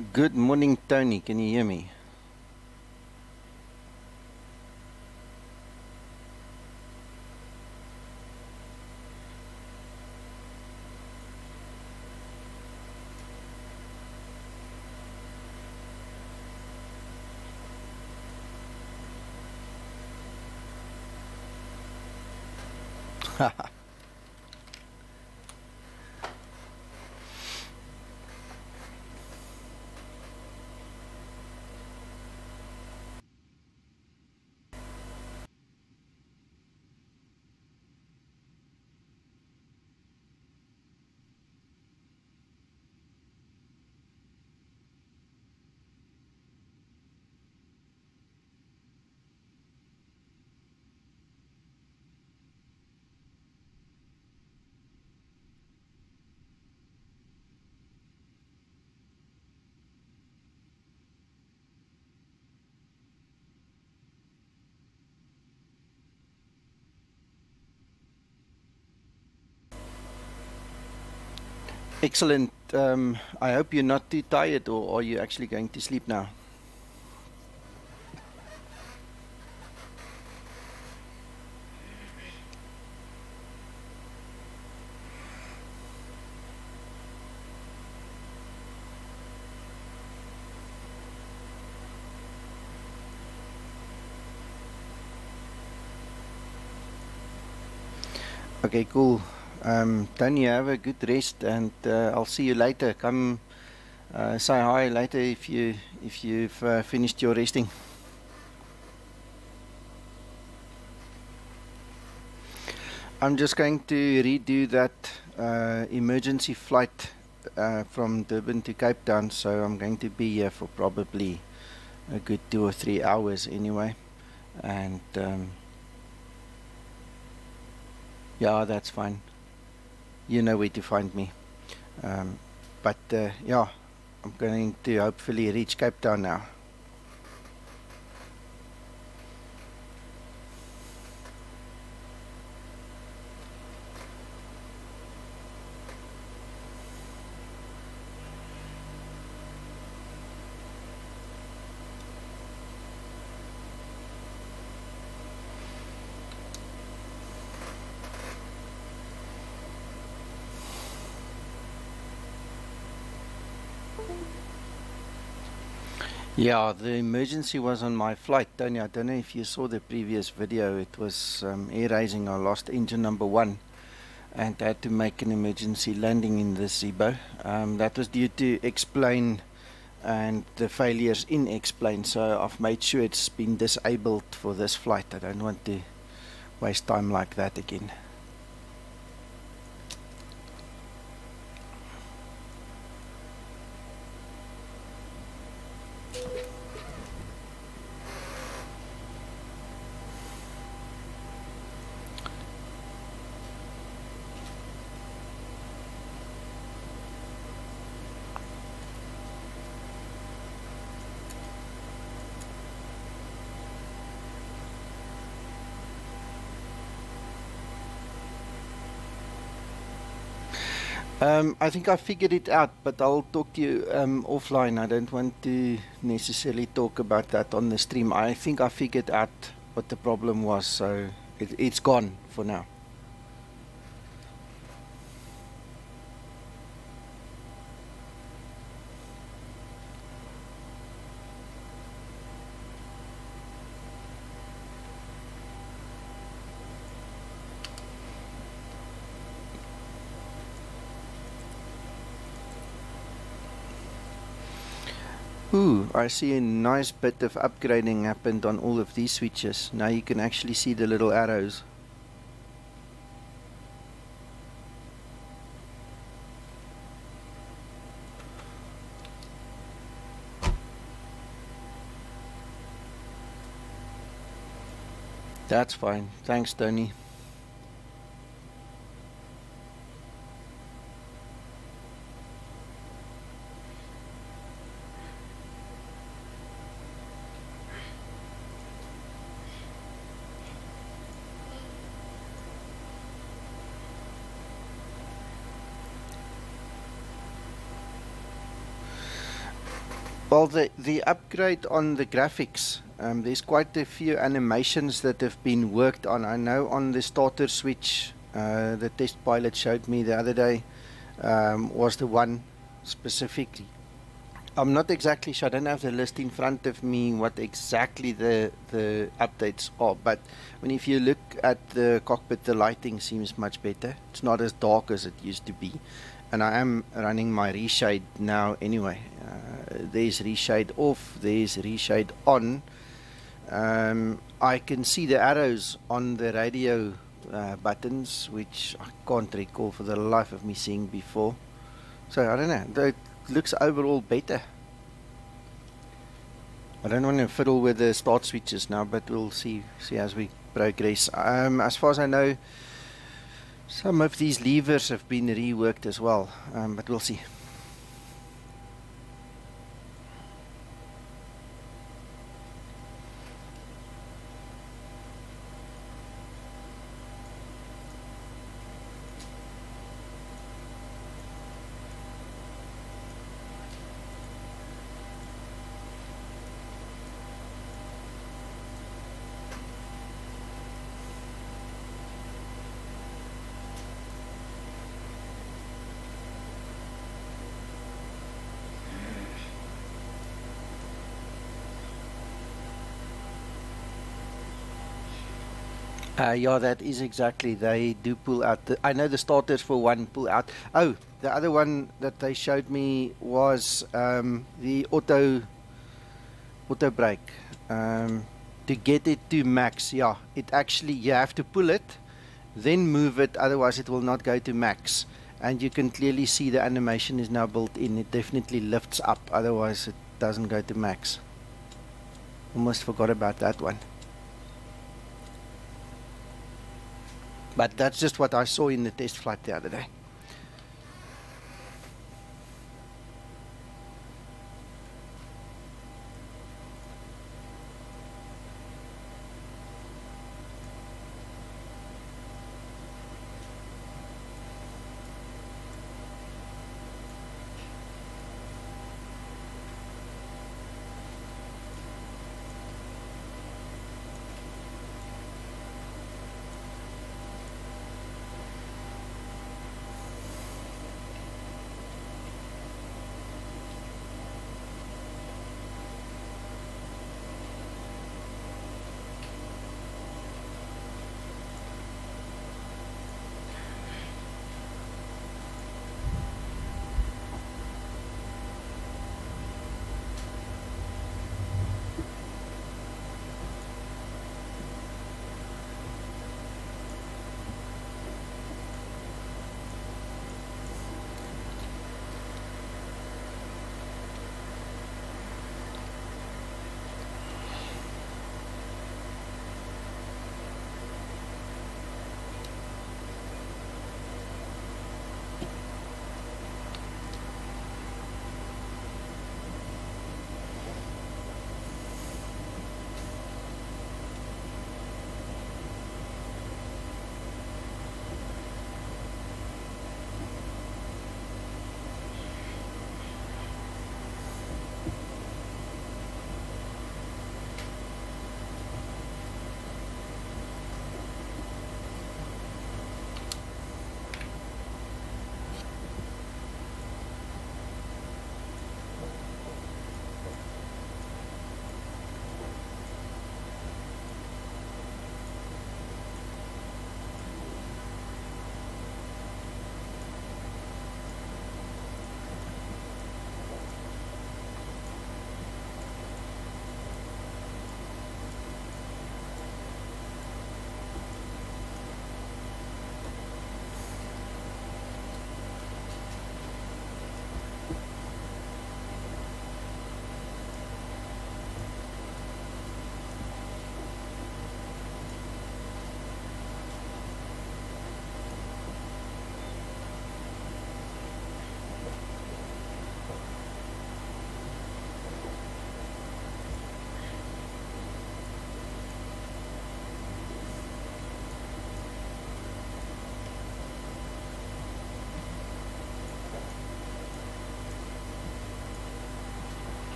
Good morning, Tony. Can you hear me? Excellent. I hope you're not too tired, or are you actually going to sleep now? Okay, cool. Tony, have a good rest, and I'll see you later. Come say hi later if you've finished your resting. I'm just going to redo that emergency flight from Durban to Cape Town, so I'm going to be here for probably a good 2 or 3 hours anyway, and yeah, that's fine. You know where to find me. But yeah, I'm going to hopefully reach Cape Town now. Yeah, the emergency was on my flight, Tony. I don't know if you saw the previous video. It was air raising. I lost engine number 1 and had to make an emergency landing in the Zibo. That was due to X-plane and the failures in X-plane. So I've made sure it's been disabled for this flight. I don't want to waste time like that again. I think I figured it out, but I'll talk to you offline. I don't want to necessarily talk about that on the stream. I think I figured out what the problem was, so it's gone for now. Ooh, I see a nice bit of upgrading happened on all of these switches. Now you can actually see the little arrows. That's fine. Thanks, Tony. Well, the upgrade on the graphics, there's quite a few animations that have been worked on. I know on the starter switch, the test pilot showed me the other day, was the one specifically. I'm not exactly sure, I don't have the list in front of me what exactly the updates are, but when if you look at the cockpit, the lighting seems much better. It's not as dark as it used to be, and I am running my reshade now anyway. There's reshade off, there's reshade on. I can see the arrows on the radio buttons, which I can't recall for the life of me seeing before. So I don't know, it looks overall better. I don't want to fiddle with the start switches now, but we'll see as we progress. As far as I know, some of these levers have been reworked as well, but we'll see. Yeah, that is exactly. They do pull out. I know the starters for one pull out. Oh, the other one that they showed me was the auto brake. To get it to max, yeah, it actually, you have to pull it, then move it, otherwise it will not go to max. And you can clearly see the animation is now built in. It definitely lifts up, otherwise it doesn't go to max. Almost forgot about that one. But that's just what I saw in the test flight the other day.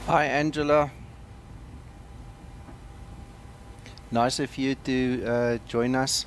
Hi Angela, nice of you to join us.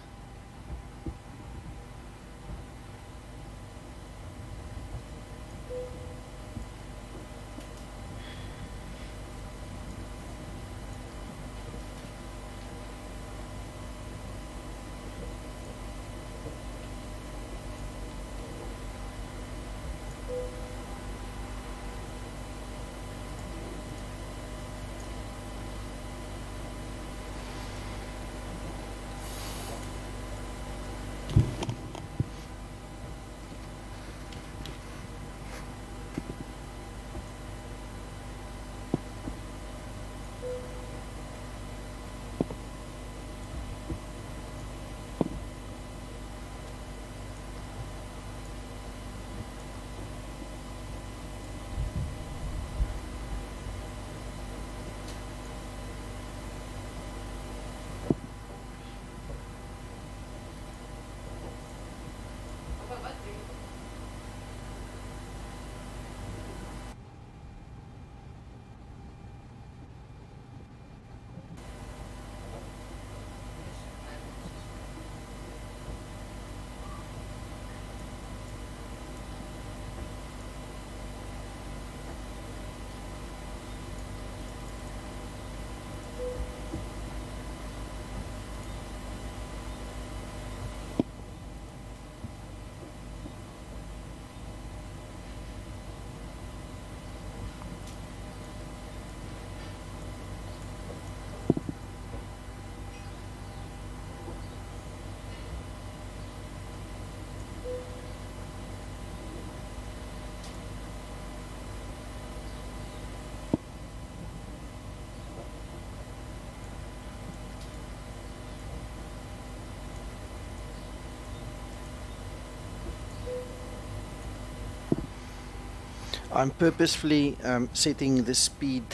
I'm purposefully setting the speed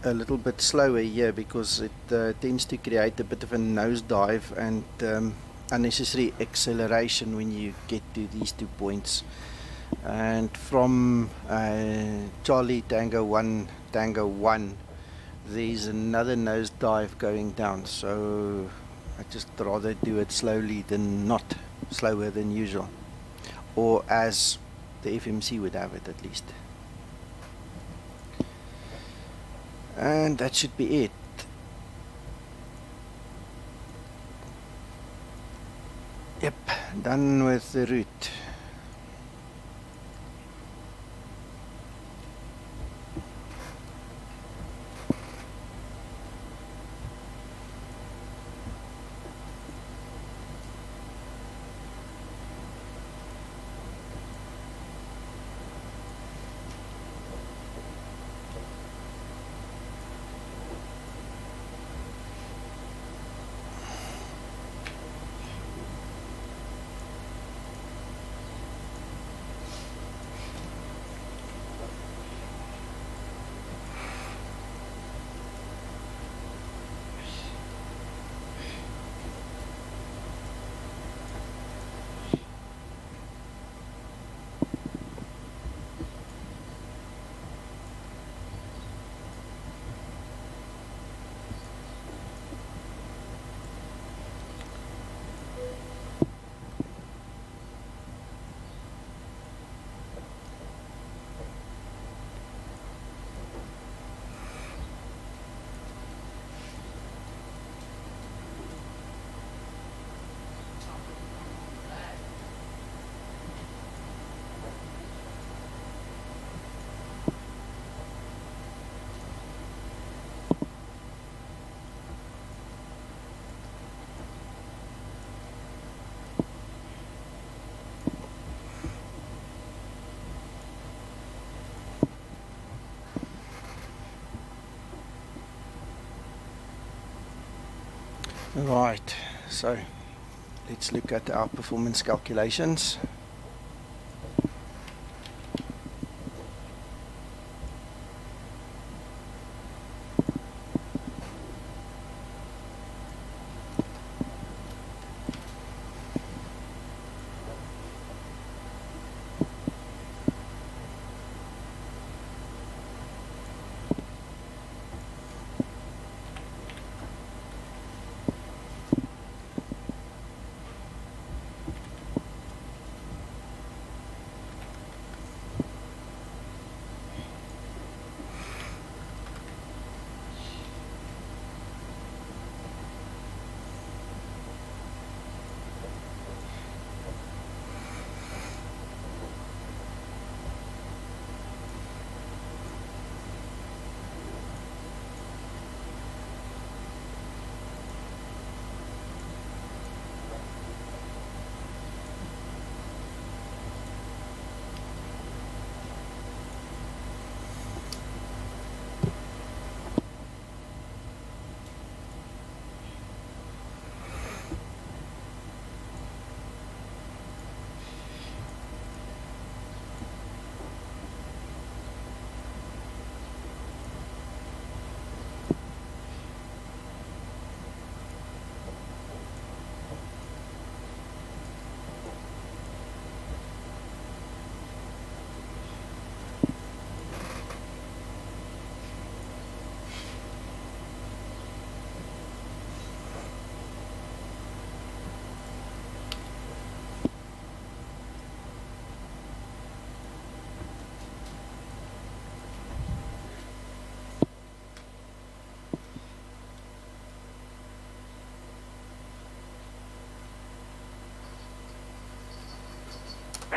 a little bit slower here because it tends to create a bit of a nosedive and unnecessary acceleration when you get to these 2 points. And from Charlie Tango 1 Tango 1, there's another nosedive going down, so I just rather do it slowly than not, slower than usual, or as the FMC would have it at least. And that should be it. Yep, done with the route. Right, so let's look at our performance calculations.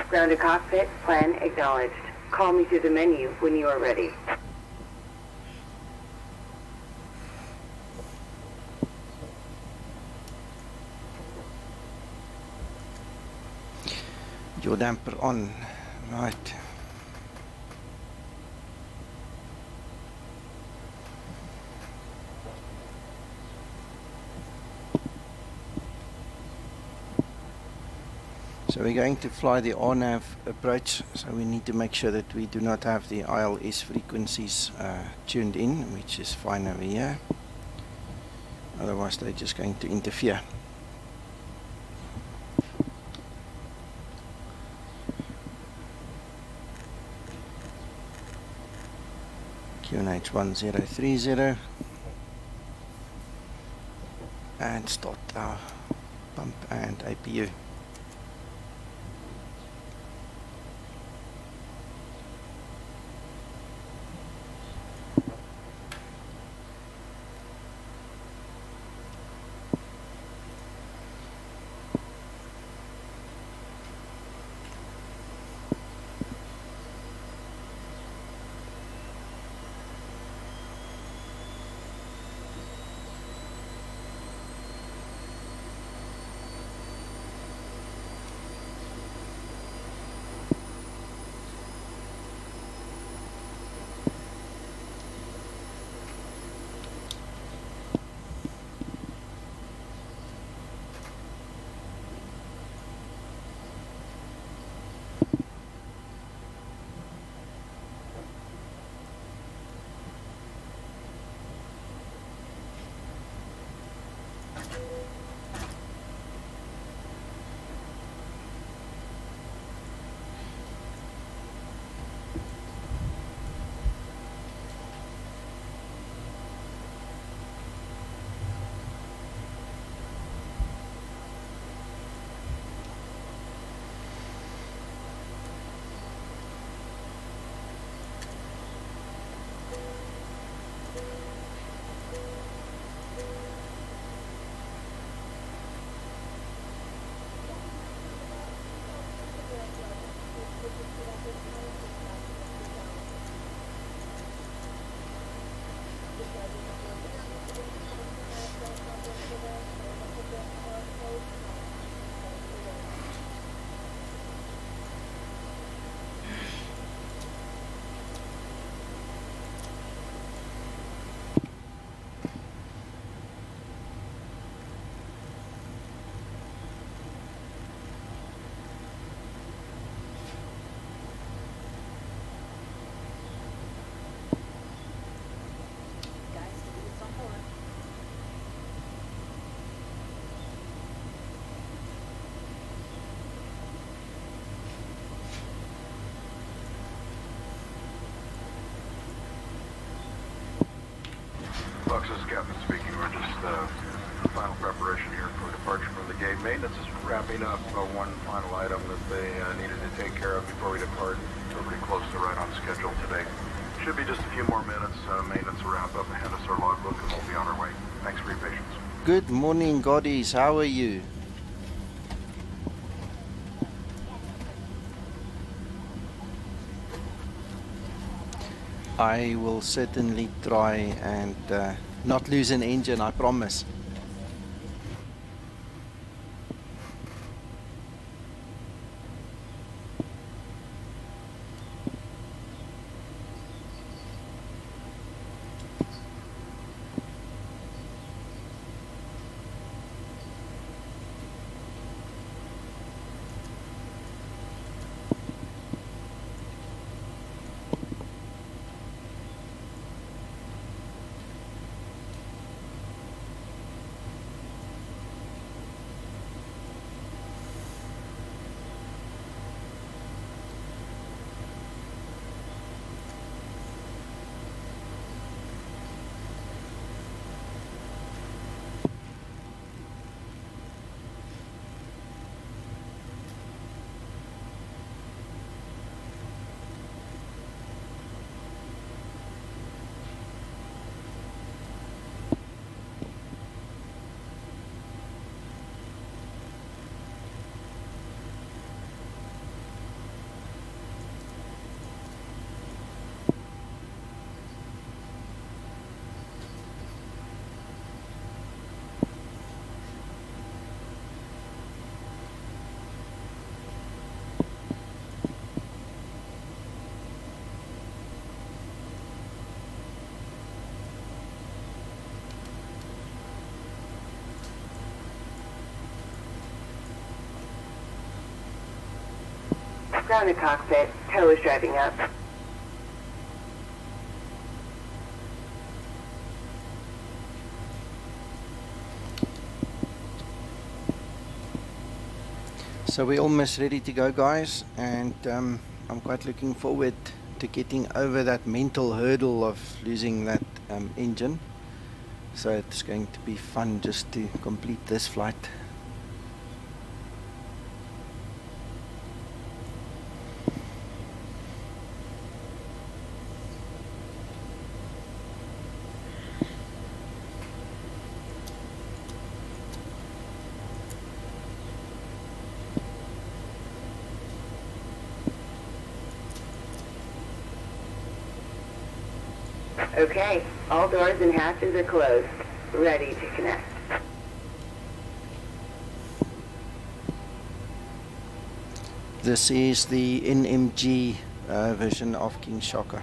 Ground to cockpit, plan acknowledged. Call me through the menu when you are ready. Your damper on, right. So we're going to fly the RNAV approach, so we need to make sure that we do not have the ILS frequencies tuned in, which is fine over here. Otherwise they're just going to interfere. QNH 1030 and start our pump and APU. This is Captain speaking. We're just final preparation here for departure from the gate. Maintenance is wrapping up one final item that they needed to take care of before we depart. We're pretty close to right on schedule today. Should be just a few more minutes. Maintenance will wrap up and hand us our logbook and we'll be on our way. Thanks for your patience. Good morning, Goddies. How are you? I will certainly try and not lose an engine, I promise. Ground to Cockpit. Tow is driving up. So we're almost ready to go, guys, and I'm quite looking forward to getting over that mental hurdle of losing that engine. So it's going to be fun just to complete this flight. Okay, all doors and hatches are closed. Ready to connect. This is the NMG version of King Shaka.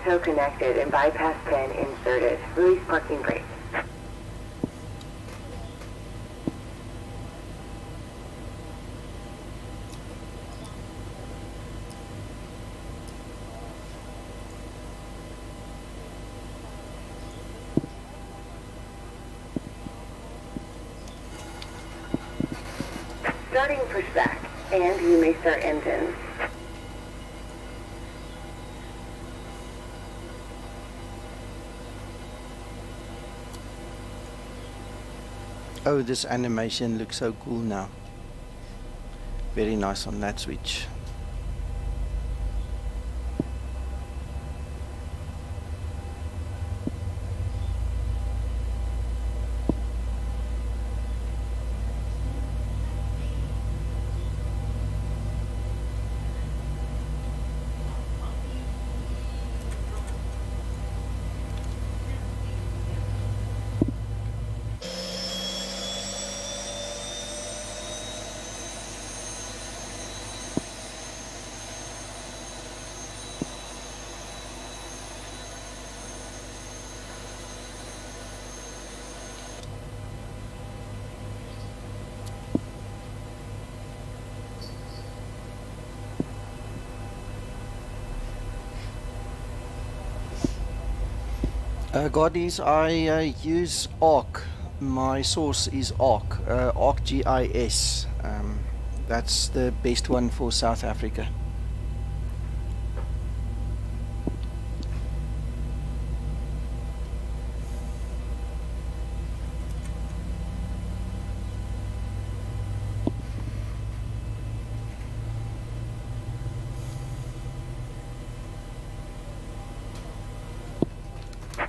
Tow connected and bypass pin inserted. Release parking brake. Starting pushback, and you may start engines. Oh, this animation looks so cool now. Very nice on that switch. Goddies, I use ARC. My source is ARC, ArcGIS. That's the best one for South Africa.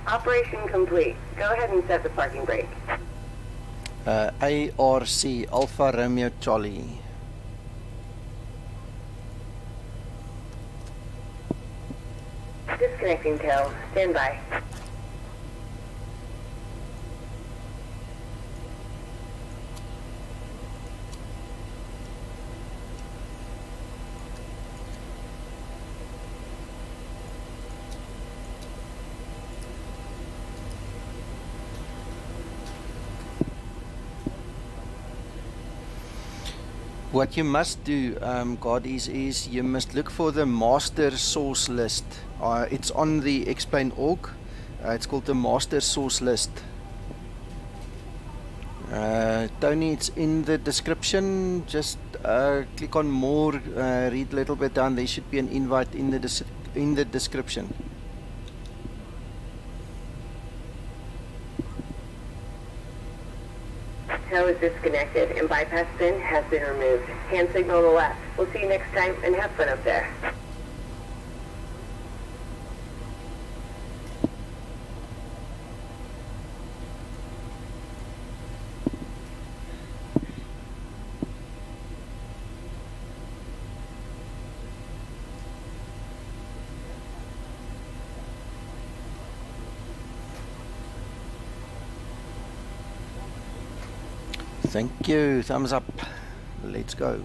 Operation complete. Go ahead and set the parking brake. ARC, Alpha Romeo Charlie. Disconnecting tow. Stand by. What you must do, Goddies, is you must look for the master source list. It's on the explain org. It's called the master source list. Tony, it's in the description. Just click on more, read a little bit down. There should be an invite in the description. Tow is disconnected and bypass pin has been removed. Hand signal on the left. We'll see you next time and have fun up there. Thank you. Thumbs up. Let's go.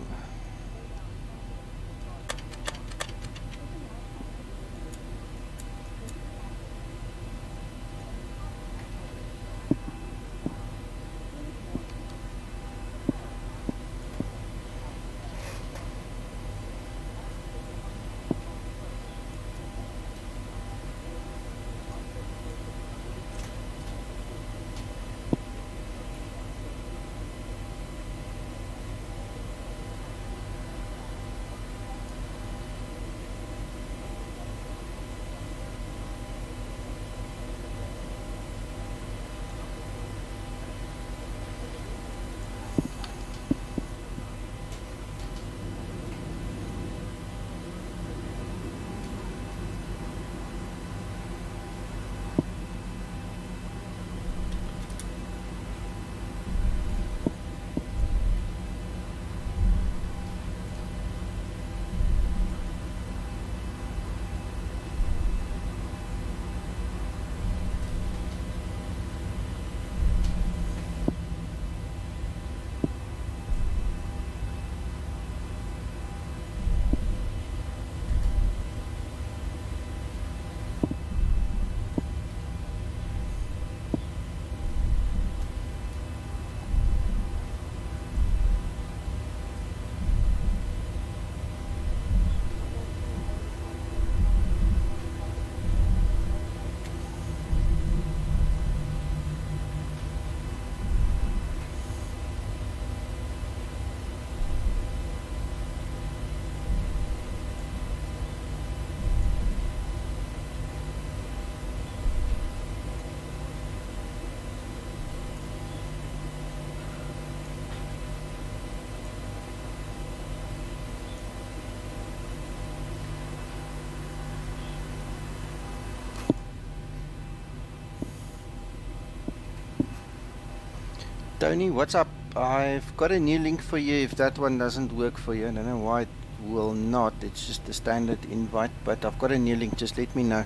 Tony, what's up? I've got a new link for you if that one doesn't work for you. I don't know why it will not. It's just a standard invite, but I've got a new link. Just let me know.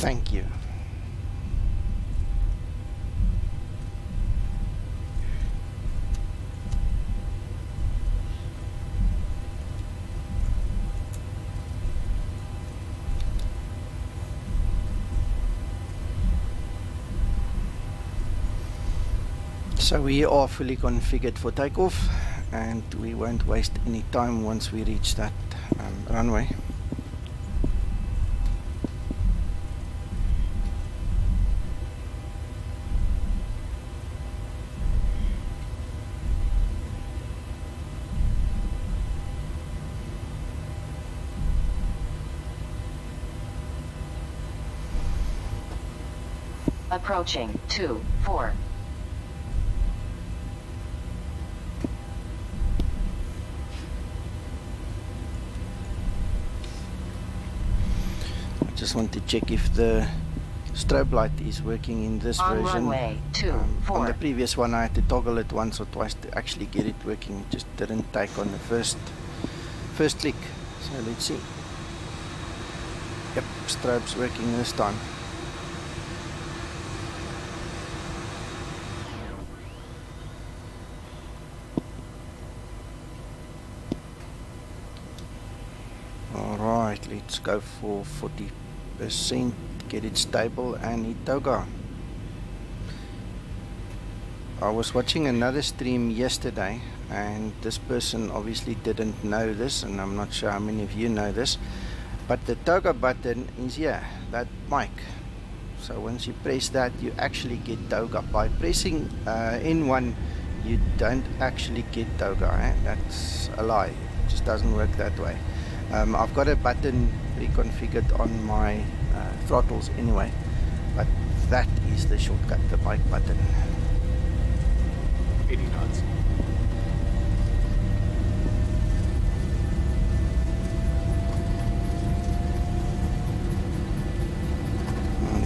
Thank you. So we are fully configured for takeoff, and we won't waste any time once we reach that runway. Approaching 2-4. Just want to check if the strobe light is working in this On version. runway 24. On the previous one I had to toggle it once or twice to actually get it working. It just didn't take on the first click. So let's see. Yep, strobe's working this time. Alright, let's go for 40%, get it stable and hit toga. I was watching another stream yesterday, and this person obviously didn't know this, and I'm not sure how many of you know this, but the toga button is here, that mic. So once you press that, you actually get toga. By pressing N1, you don't actually get toga. That's a lie. It just doesn't work that way. I've got a button pre-configured on my throttles anyway, but that is the shortcut, the mic button. 80 knots.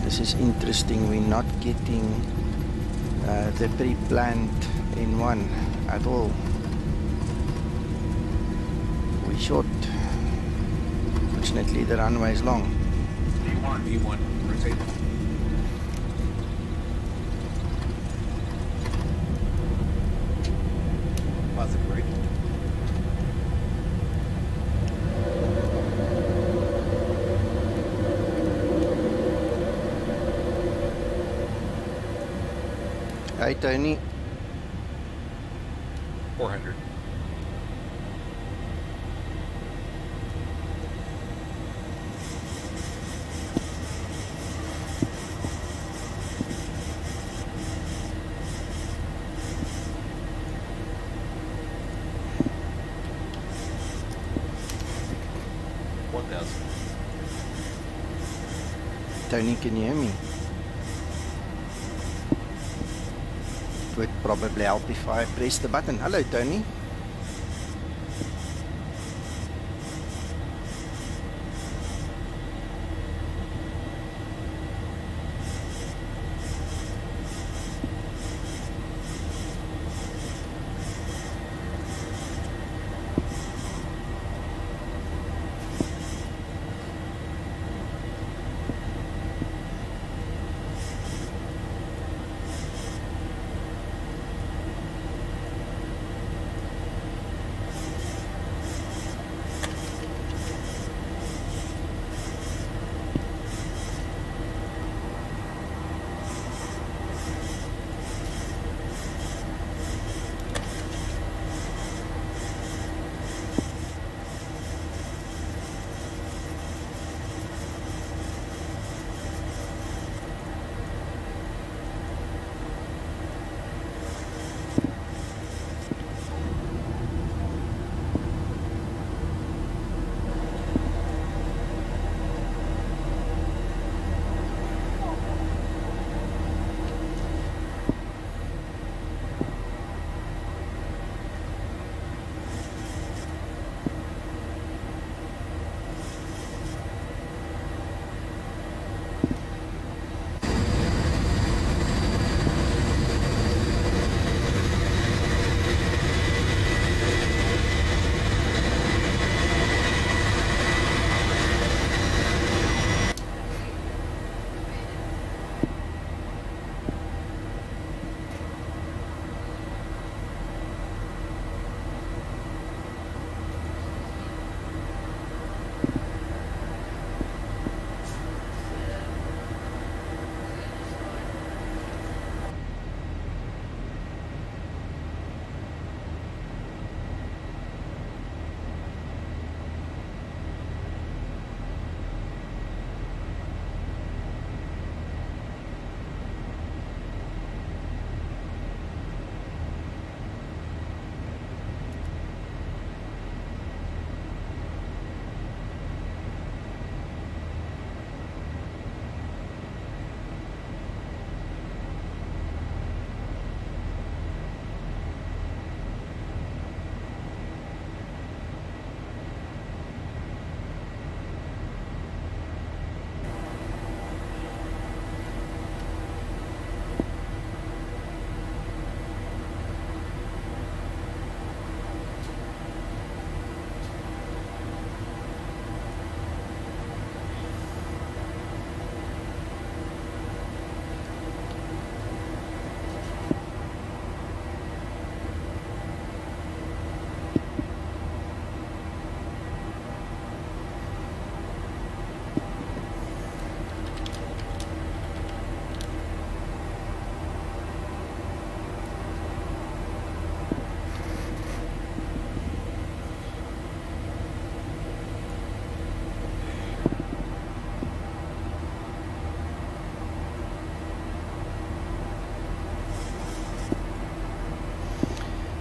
This is interesting. We're not getting the pre-planned N1 at all. We're short. Fortunately, the runway is long. V1, rotate. Positive right. Hi, Tony. 400. Tony, can you hear me? It would probably help if I press the button. Hello, Tony.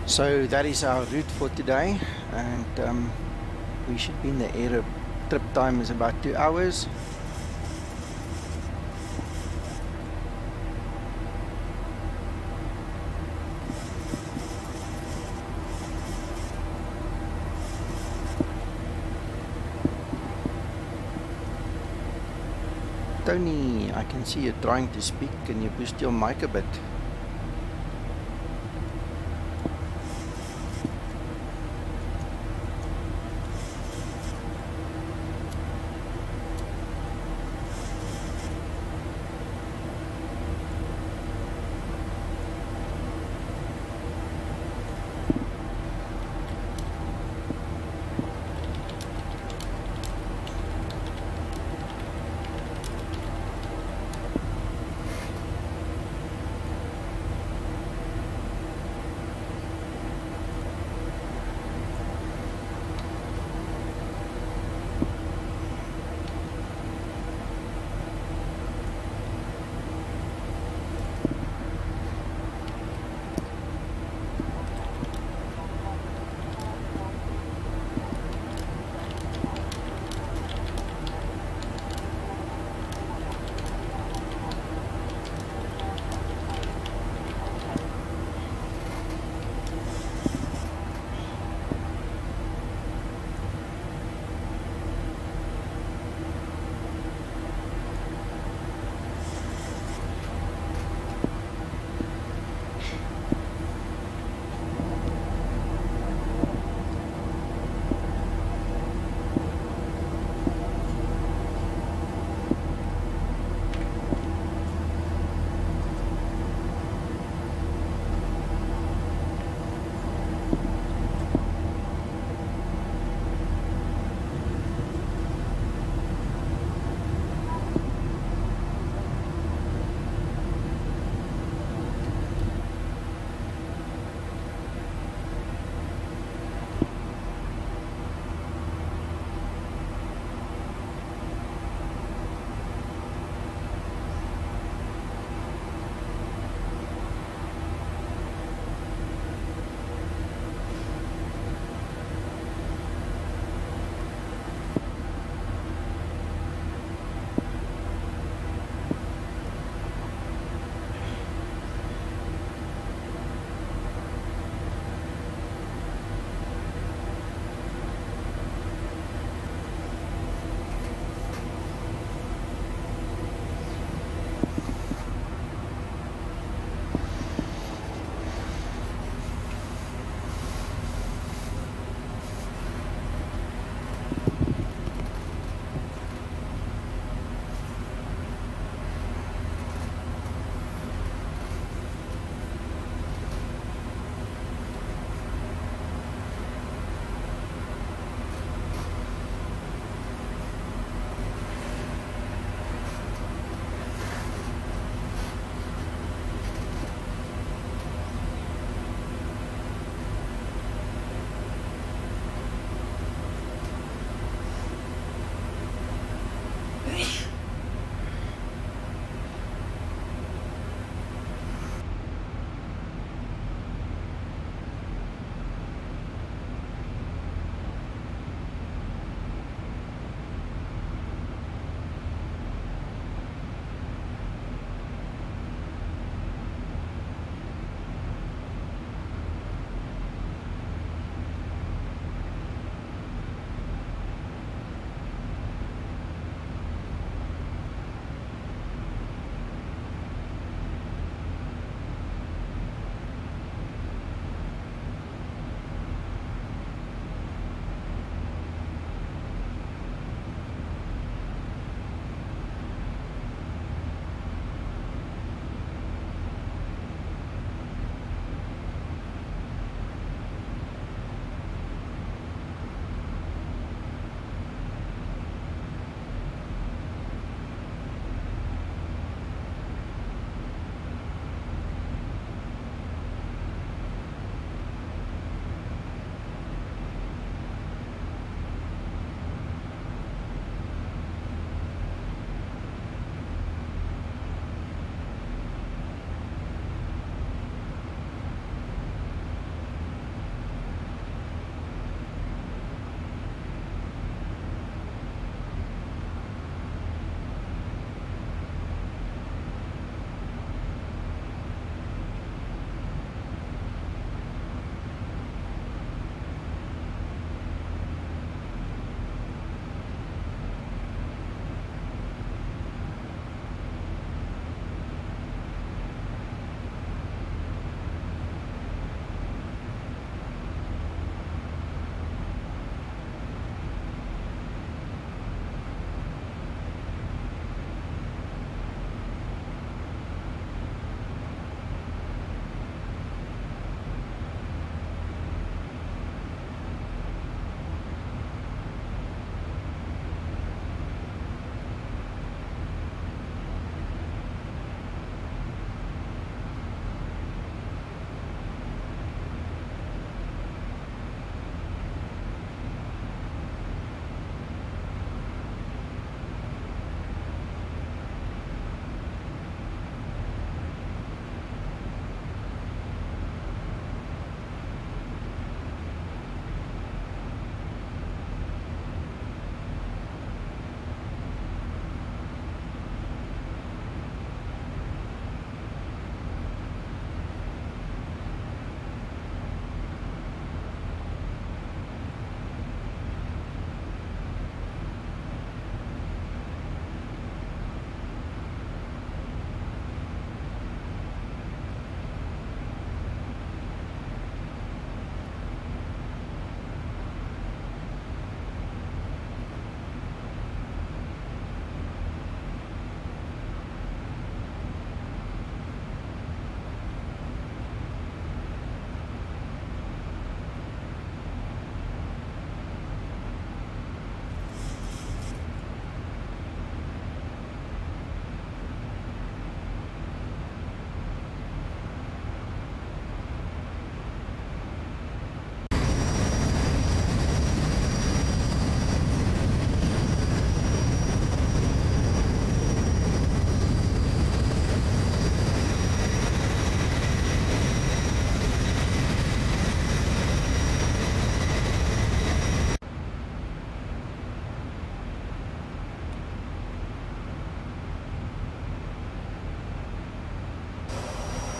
So that is our route for today, and we should be in the air. Trip time is about 2 hours. Tony, I can see you trying to speak. Can you boost your mic a bit?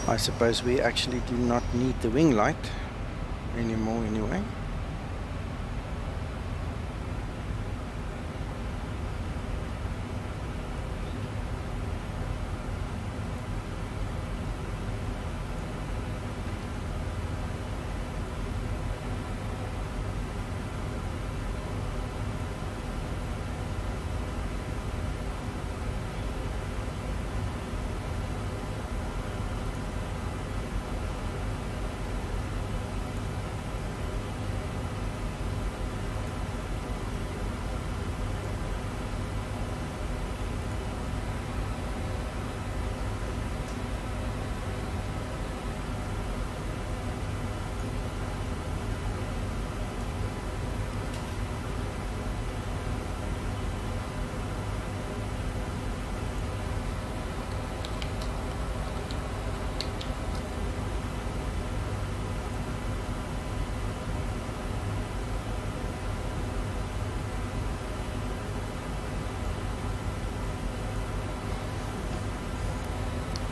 I suppose we actually do not need the wing light anymore anyway.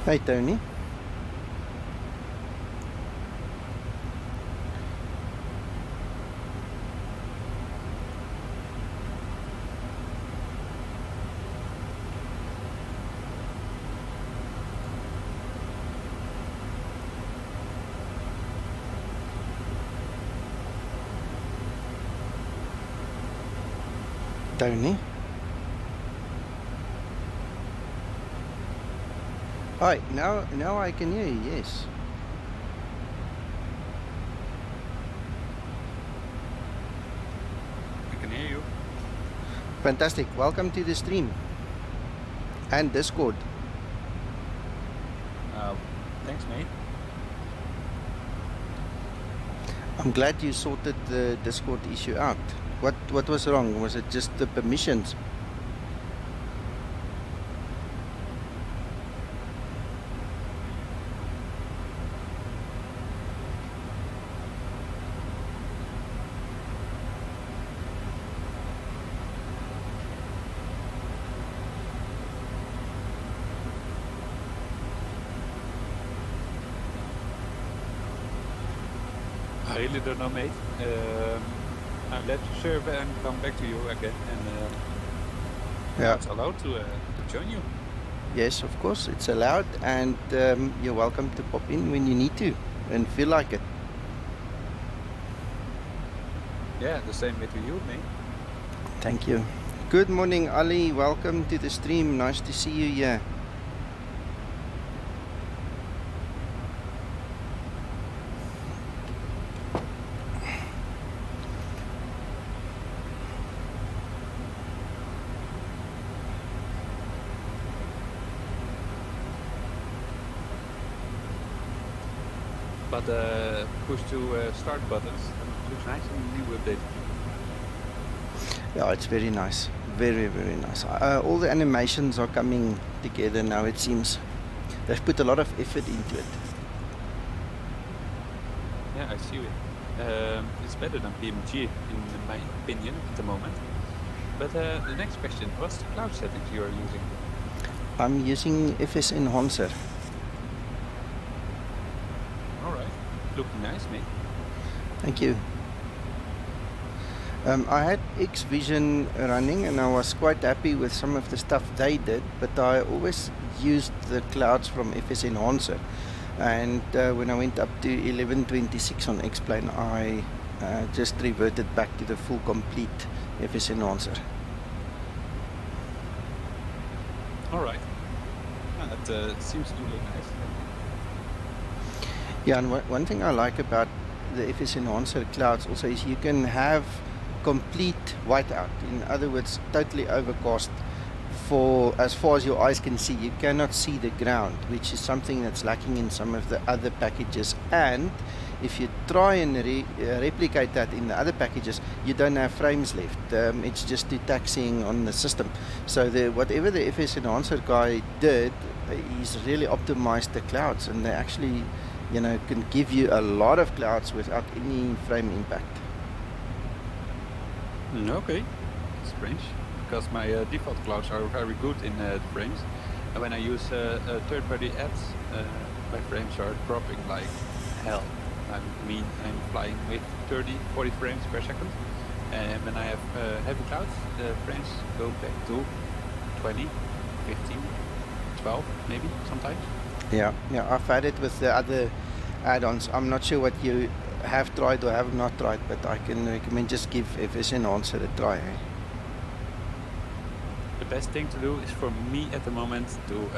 Hey Tony. Tony. Hi, now I can hear you, yes. I can hear you. Fantastic. Welcome to the stream. And Discord. Thanks, mate. I'm glad you sorted the Discord issue out. What was wrong? Was it just the permissions? I really don't know, mate. I'll let you serve and come back to you again. And Yeah. it's allowed to join you. Yes, of course, it's allowed, and you're welcome to pop in when you need to and feel like it. Yeah, the same way to you, mate. Thank you. Good morning, Ali. Welcome to the stream. Nice to see you here. But push to start buttons. Looks nice in the new update. Yeah, it's very nice. Very, very nice. All the animations are coming together now, it seems. They've put a lot of effort into it. Yeah, I see it. It's better than PMG in my opinion at the moment. But the next question, what's the cloud settings you are using? I'm using FS Enhancer. Alright, looking nice, mate. Thank you. I had X-Vision running and I was quite happy with some of the stuff they did, but I always used the clouds from FS Enhancer. And when I went up to 1126 on X-Plane, I just reverted back to the full complete FS Enhancer. Alright. That seems to look nice. Yeah, and one thing I like about the FS Enhancer clouds also is you can have complete whiteout. In other words, totally overcast for as far as your eyes can see. You cannot see the ground, which is something that's lacking in some of the other packages. And if you try and replicate that in the other packages, you don't have frames left. It's just too taxing on the system. So whatever the FS Enhancer guy did, he's really optimized the clouds, and they actually, you know, can give you a lot of clouds without any frame impact. Okay, strange, because my default clouds are very good in the frames, when I use third-party apps, my frames are dropping like hell. I mean, I'm flying with 30, 40 frames per second, and when I have heavy clouds, the frames go back to 20, 15, 12, maybe sometimes. Yeah, I've had it with the other add-ons. I'm not sure what you have tried or have not tried, but I can recommend just give FS Enhancer a try. Eh? The best thing to do is for me at the moment to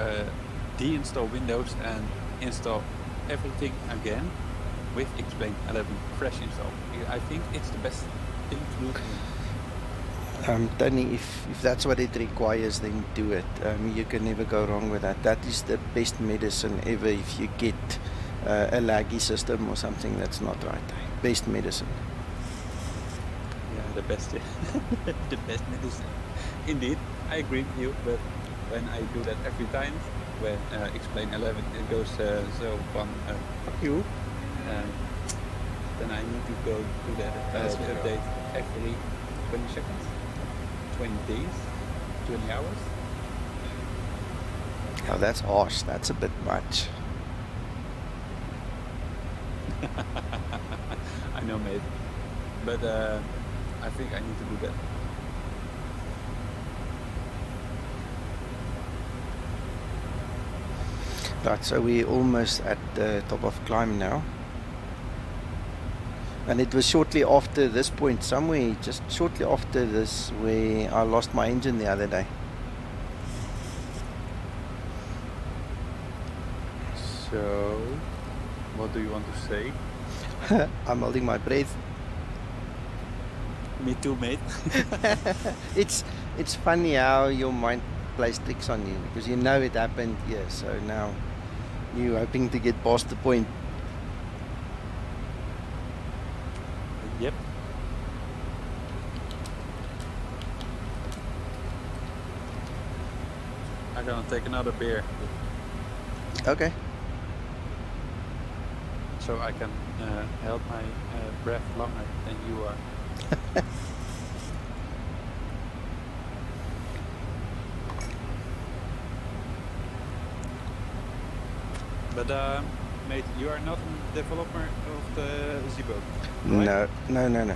deinstall Windows and install everything again with Explain 11 fresh install. I think it's the best thing to do. Tony, if that's what it requires, then do it. You can never go wrong with that. That is the best medicine ever if you get a laggy system or something that's not right. Best medicine. Yeah, the best. The best medicine. Indeed, I agree with you, but when I do that every time, when Explain 11 it goes so fun, fuck you, then I need to go to that update every 20 seconds, 20 days, 20 hours. Oh, that's harsh. That's a bit much. I know, mate, but I think I need to do that. Right, so we're almost at the top of climb now. And it was shortly after this point, somewhere just shortly after this, where I lost my engine the other day. So, what do you want to say? I'm holding my breath. Me too, mate. It's funny how your mind plays tricks on you, because you know it happened here, so now you're hoping to get past the point. Yep. I'm gonna take another beer. Okay. So I can hold my breath longer than you are. But mate, you are not a developer of the Zibo, right? No.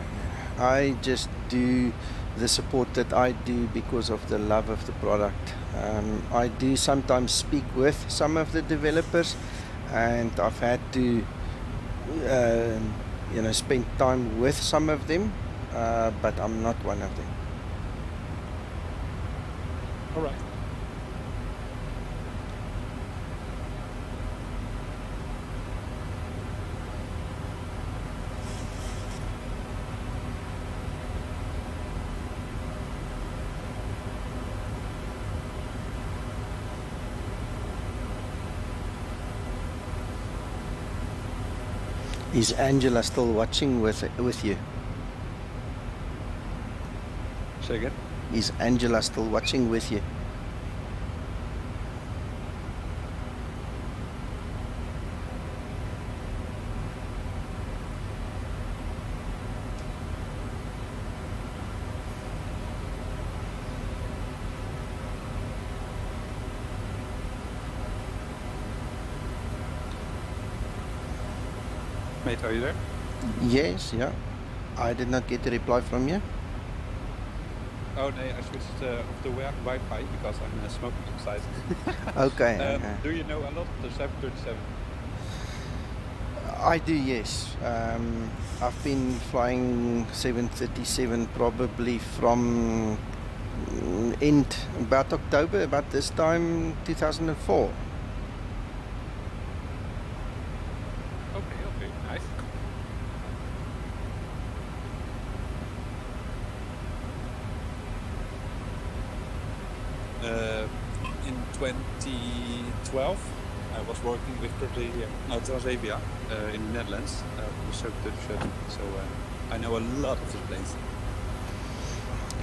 I just do the support that I do because of the love of the product. I do sometimes speak with some of the developers, and I've had to spend time with some of them, but I'm not one of them. All right. Is Angela still watching with you? Say again? Is Angela still watching with you? Mate, are you there? Yes, yeah. I did not get a reply from you. Oh no, I switched off the Wi-Fi because I'm smoking outside. Okay. Do you know a lot of the 737? I do, yes. I've been flying 737 probably from about October, about this time, 2004. Okay, nice. In 2012, I was working with Transavia in the Netherlands, the 737, so I know a lot of the planes.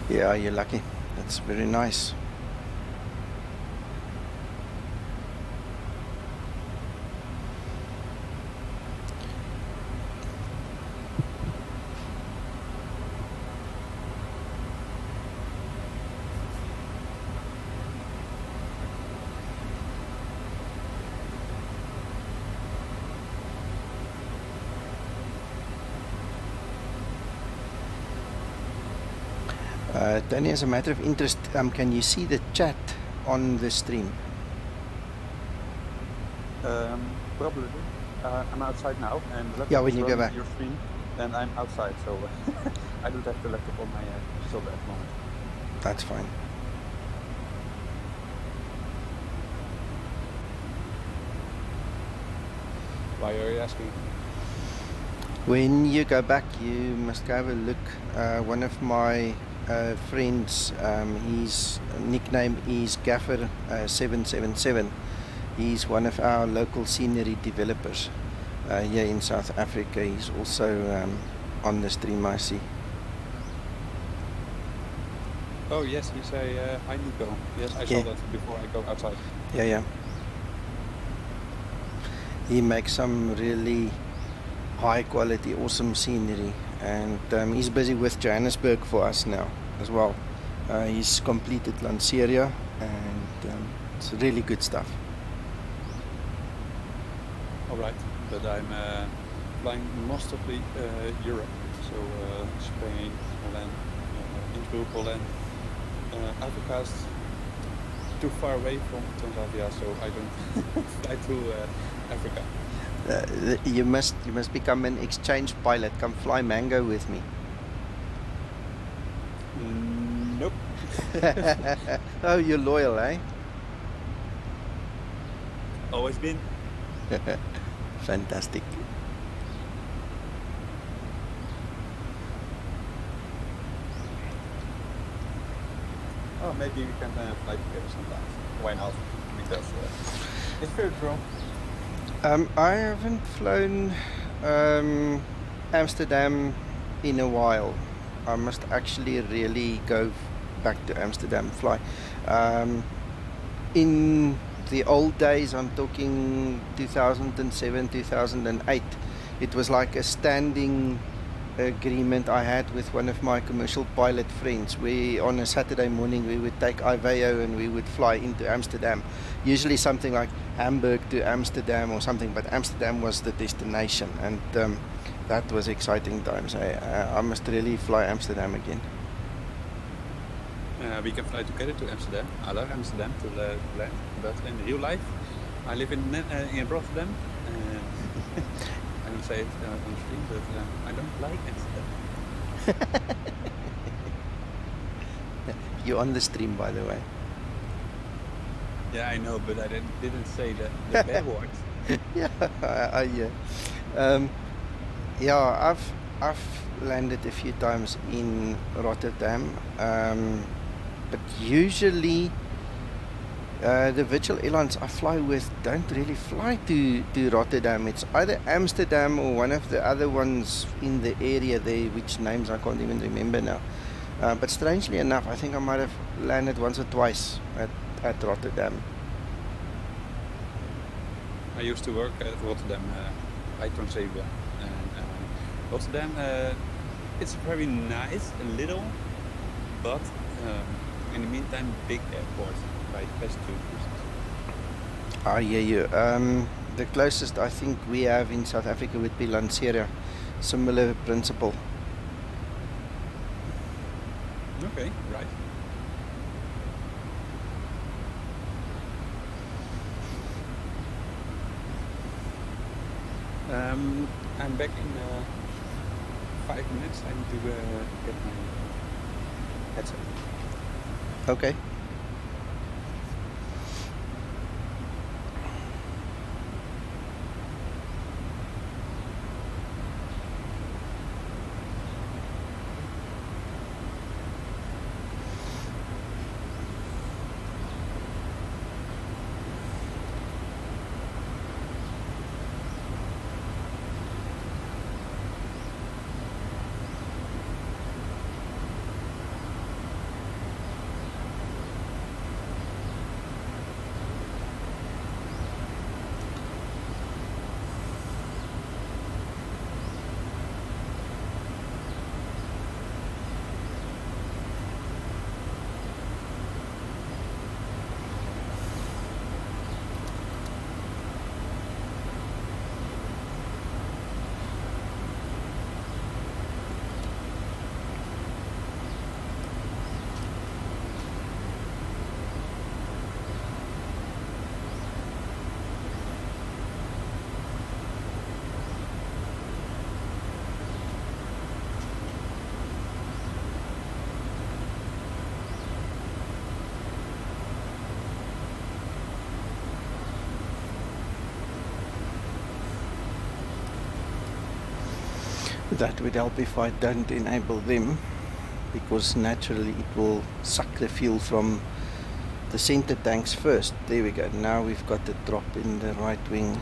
Yeah, you're lucky. That's very nice. Tony, as a matter of interest, can you see the chat on the stream? Probably. I'm outside now, and Yeah, when you go back. Your stream, then I'm outside, so I don't have the laptop on my shoulder at the moment. That's fine. Why are you asking? When you go back, you must go have a look. One of my friends, his nickname is Gaffer 777. He's one of our local scenery developers here in South Africa. He's also on the stream, I see. Oh yes, he's a hi Nico. Yes, I saw that before I go outside. Yeah, yeah. He makes some really high quality, awesome scenery, and he's busy with Johannesburg for us now as well. He's completed Lanseria, and it's really good stuff. Alright, but I'm flying mostly Europe, so Spain, Holland, Innsbruck, Holland. Africa's too far away from Tanzania, so I don't fly to Africa. You must become an exchange pilot. Come fly Mango with me. Nope. Oh, you're loyal, eh? Always been. Fantastic. Oh, maybe we can fly together sometime. Why not? Because it's virtual. I haven't flown Amsterdam in a while. I must actually really go back to Amsterdam, fly. In the old days, I'm talking 2007, 2008, it was like a standing agreement I had with one of my commercial pilot friends. We, on a Saturday morning, we would take Iveo and we would fly into Amsterdam. Usually something like Hamburg to Amsterdam or something, but Amsterdam was the destination, and that was exciting times. I must really fly Amsterdam again. We can fly together to Amsterdam. I love Amsterdam to land, but in real life, I live in Rotterdam. I don't say it on stream, but I don't like Amsterdam. You're on the stream, by the way. Yeah, I know, but I didn't say the bad words. Yeah, I've landed a few times in Rotterdam, but usually the virtual airlines I fly with don't really fly to Rotterdam. It's either Amsterdam or one of the other ones in the area there, which names I can't even remember now. But strangely enough, I think I might have landed once or twice at Rotterdam. I used to work at Rotterdam, Zibo, and Rotterdam. It's very nice and little, but in the meantime, big airport. By passenger. I hear you. The closest I think we have in South Africa would be Lanseria. Similar principle. Okay, right. I'm back in 5 minutes. I need to get my headset. Okay. That would help if I don't enable them, because naturally it will suck the fuel from the center tanks first. There we go. Now we've got the drop in the right wing.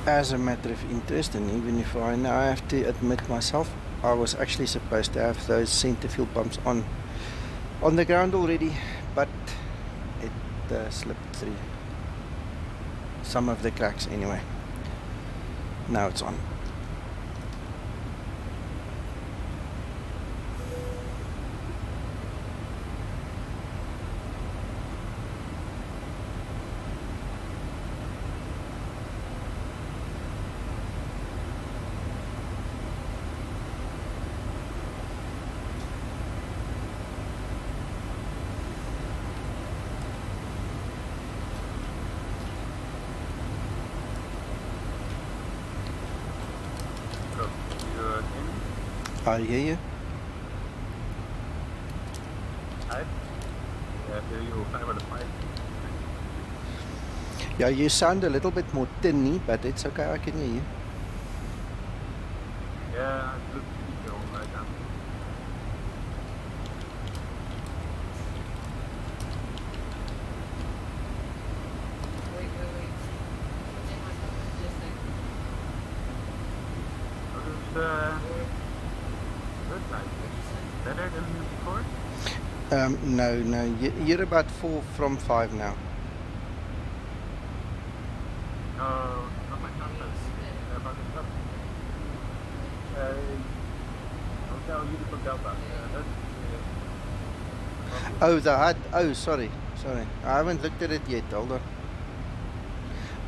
As a matter of interest, and even if I now have to admit myself, I was actually supposed to have those center fuel pumps on the ground already, but it slipped through some of the cracks anyway. Now it's on. I hear you. Hi. Yeah, hear you 5 out of 5. Yeah, you sound a little bit more tinny, but it's okay, I can hear you. Yeah, I put speaker on right now. Better than before? No, you're about 4 from 5 now. Not my compass. About the cup. Hotel Usefull Delta. Oh, the HUD. Oh, sorry. I haven't looked at it yet. Hold on.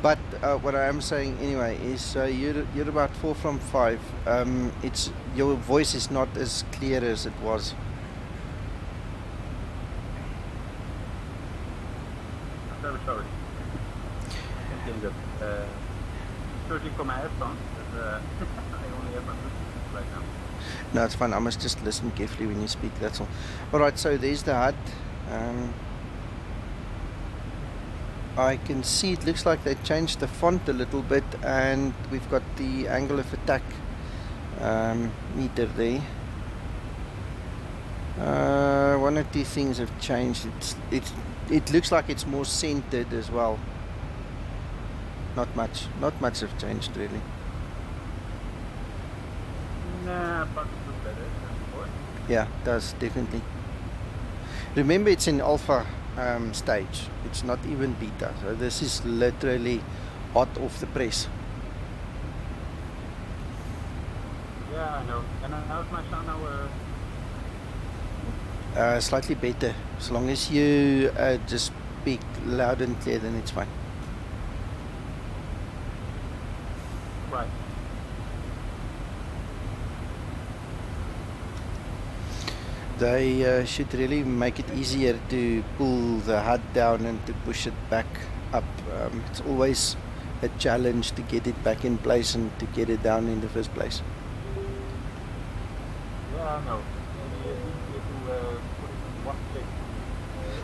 But what I am saying anyway is you're about 4 from 5. It's your voice is not as clear as it was. I'm very sorry. I can hear that. Searching for my headphones, but I only have my Bluetooth right now. No, it's fine. I must just listen carefully when you speak. That's all. All right. So there's the HUD. I can see it looks like they changed the font a little bit, and we've got the angle of attack meter there. One or two things have changed. It looks like it's more centered as well. Not much have changed really. Nah, but it looks better than before. Yeah, it does definitely. Remember, it's in alpha stage. It's not even beta, so this is literally hot off the press. Yeah, I know. And how's my sound now? Slightly better. As long as you just speak loud and clear, then it's fine. Right. They should really make it easier to pull the HUD down and to push it back up. It's always a challenge to get it back in place and to get it down in the first place. Yeah, I know. Maybe easier to put it in one click.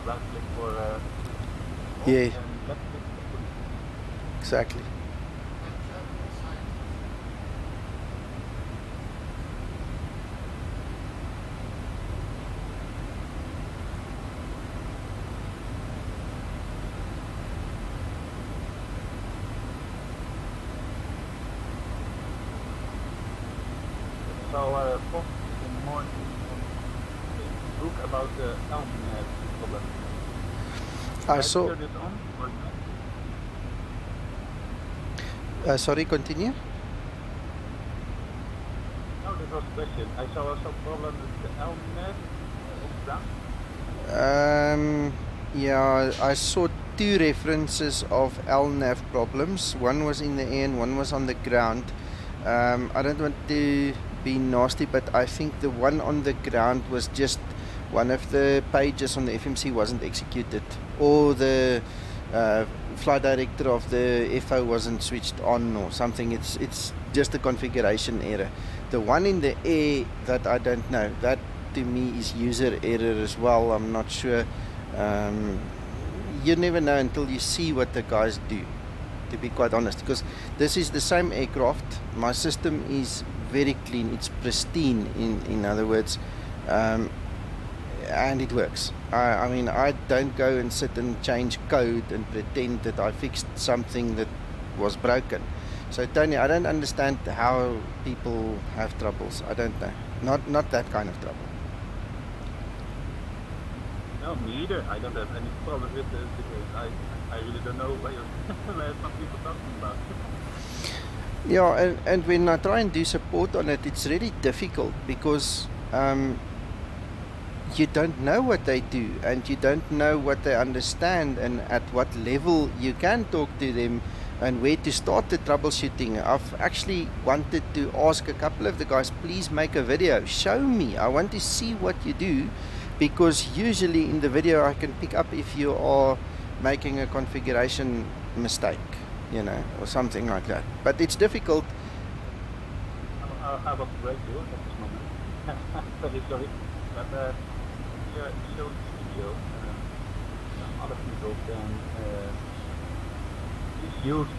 Right click for yeah, and left click for put it. exactly. So, in more on Facebook about the Elm problem. I saw. Turned it on or not? Sorry, continue. No, that was a question. I saw some problem with the Elm on the ground. Yeah, I saw two references of LNAV problems. One was in the air and one was on the ground. I don't want to be nasty, but I think the one on the ground was just one of the pages on the FMC wasn't executed, or the flight director of the FO wasn't switched on or something. It's just a configuration error. The one in the air that I don't know, that to me is user error as well. I'm not sure. You never know until you see what the guys do, to be quite honest, because this is the same aircraft. My system is very clean, it's pristine in other words, and it works. I mean, I don't go and sit and change code and pretend that I fixed something that was broken. So Tony, I don't understand how people have troubles. I don't know, not that kind of trouble. No, me either. I don't have any problem with the situation. I really don't know what some people talking about. Yeah, and when I try and do support on it, it's really difficult because you don't know what they do and you don't know what they understand and at what level you can talk to them and where to start the troubleshooting. I've actually wanted to ask a couple of the guys, please make a video, show me, I want to see what you do, because usually in the video I can pick up if you are making a configuration mistake, you know, or something like that. But it's difficult. I will break you at this moment. Very sorry. But here show the video. Other people can use the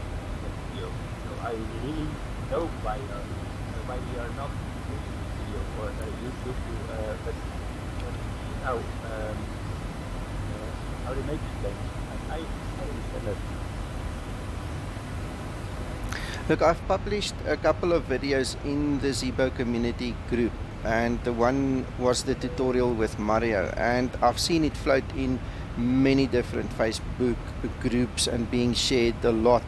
video. So I really know why we are not using this video for YouTube to how they make things. I understand that. Look, I've published a couple of videos in the Zibo community group, and the one was the tutorial with Mario, and I've seen it float in many different Facebook groups and being shared a lot.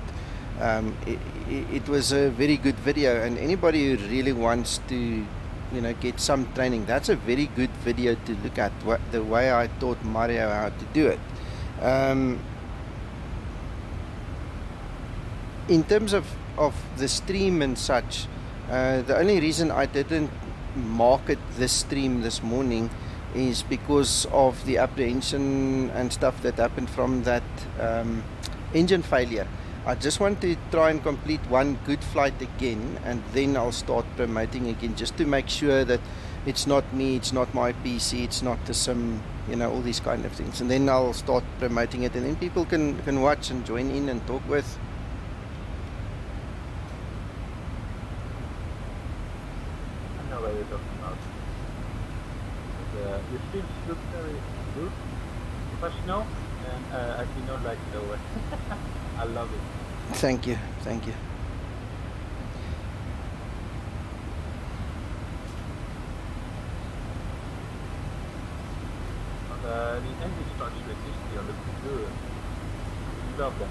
It was a very good video, and anybody who really wants to, you know, get some training, that's a very good video to look at, the way I taught Mario how to do it. In terms of the stream and such, the only reason I didn't market this stream this morning is because of the apprehension and stuff that happened from that engine failure. I just want to try and complete one good flight again, and then I'll start promoting again, just to make sure that it's not me, it's not my PC, it's not the sim, you know, all these kind of things. And then I'll start promoting it, and then people can watch and join in and talk with. I know what you're talking about. But, your streams look very good, professional, and I see no like so I love it. Thank you, thank you. The engine starts with this on the computer. You love them.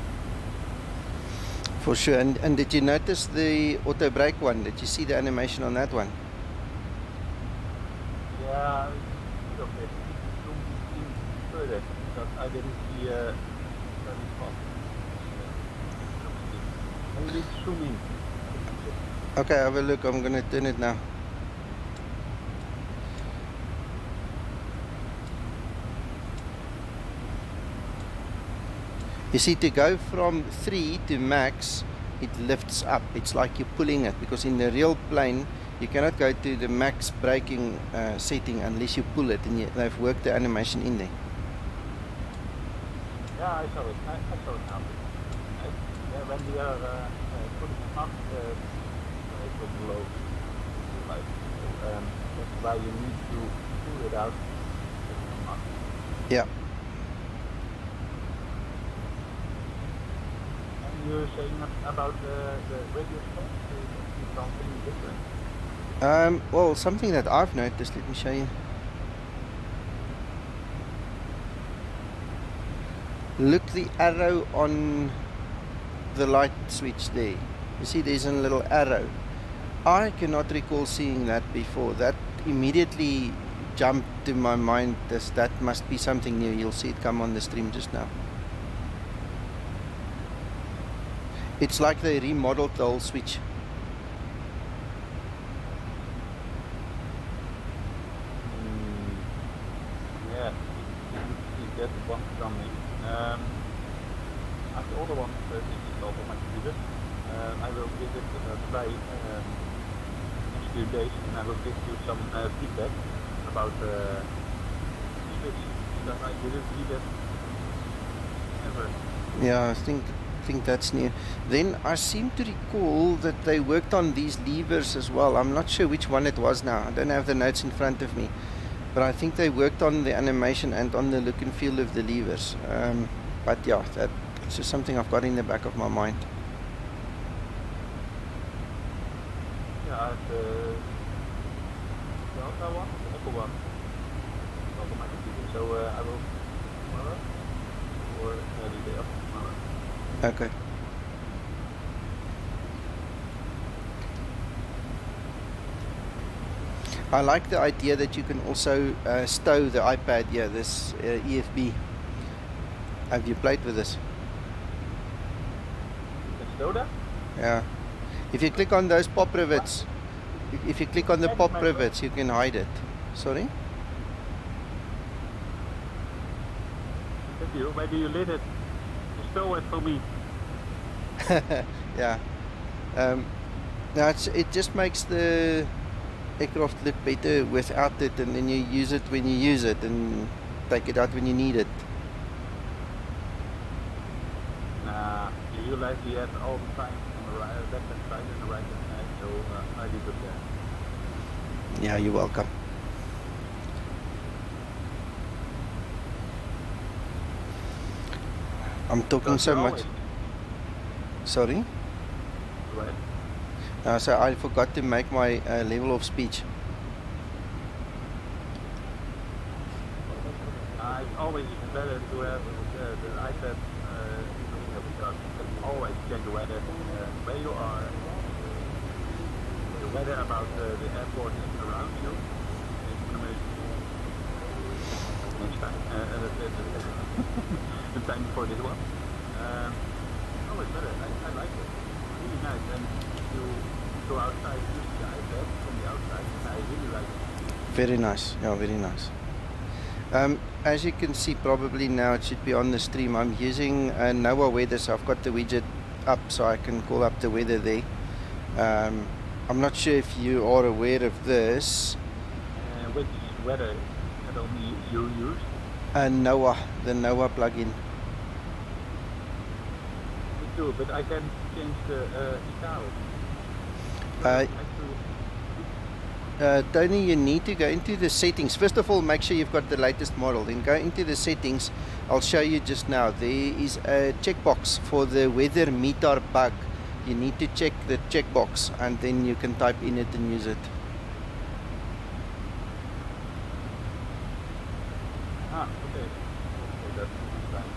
For sure. And did you notice the auto brake one? Did you see the animation on that one? Yeah, it's okay. Zoom in further because I didn't see very fast. I need to zoom in. Okay, have a look. I'm gonna turn it now. You see, to go from 3 to max, it lifts up. It's like you're pulling it, because in the real plane you cannot go to the max braking setting unless you pull it, and they've worked the animation in there. Yeah, I saw it. I saw it now. Yeah, when we are putting up, it was low. Like, that's why you need to pull it out. Yeah. And you were saying about the radio stuff, it's something different. Well, something that I've noticed, let me show you. Look, the arrow on the light switch there. You see there's a little arrow. I cannot recall seeing that before. That immediately jumped to my mind as that must be something new. You'll see it come on the stream just now. It's like they remodeled the whole switch. Yeah, you get the one from me. After all the ones installed on my computer, I will give it a try next few days, and I will give you some feedback about the switch, because I didn't see that ever. Yeah, I think that's new. Then I seem to recall that they worked on these levers as well. I'm not sure which one it was now. I don't have the notes in front of me, but I think they worked on the animation and on the look and feel of the levers. But yeah, that's just something I've got in the back of my mind. Yeah, the Delta one, the Apple one, on my computer. So I will tomorrow, or the day after tomorrow. Okay. I like the idea that you can also stow the iPad here, this EFB. Have you played with this? You can stow that? Yeah. If you click on those pop rivets, if you click on the pop rivets, you can hide it. Sorry? Thank you. Maybe you lit it. You stole it for me. Yeah. Now it just makes the aircraft look better without it, and then you use it when you use it and take it out when you need it. Nah, you like the ad all the time on the right, left hand side and the right hand side, so I leave it there. Yeah, you're welcome. I'm talking so much. Sorry? Go ahead. So I forgot to make my level of speech. It's always better to have the iPad because you can always check the weather, where you are, the weather about the airport around you. Next time, the time before this one. Always better. I like it. Really nice. And you go outside, use the iPad from the outside. I really like it. Very nice. Yeah, very nice. As you can see, probably now it should be on the stream. I'm using NOAA weather, so I've got the widget up so I can call up the weather there. I'm not sure if you are aware of this. Which weather that only you use? NOAA, the NOAA plugin. Me too, but I can change the ICAO. Tony, you need to go into the settings. First of all, make sure you've got the latest model. Then go into the settings. I'll show you just now. There is a checkbox for the weather meter bug. You need to check the checkbox and then you can type in it and use it. Okay. That's fine.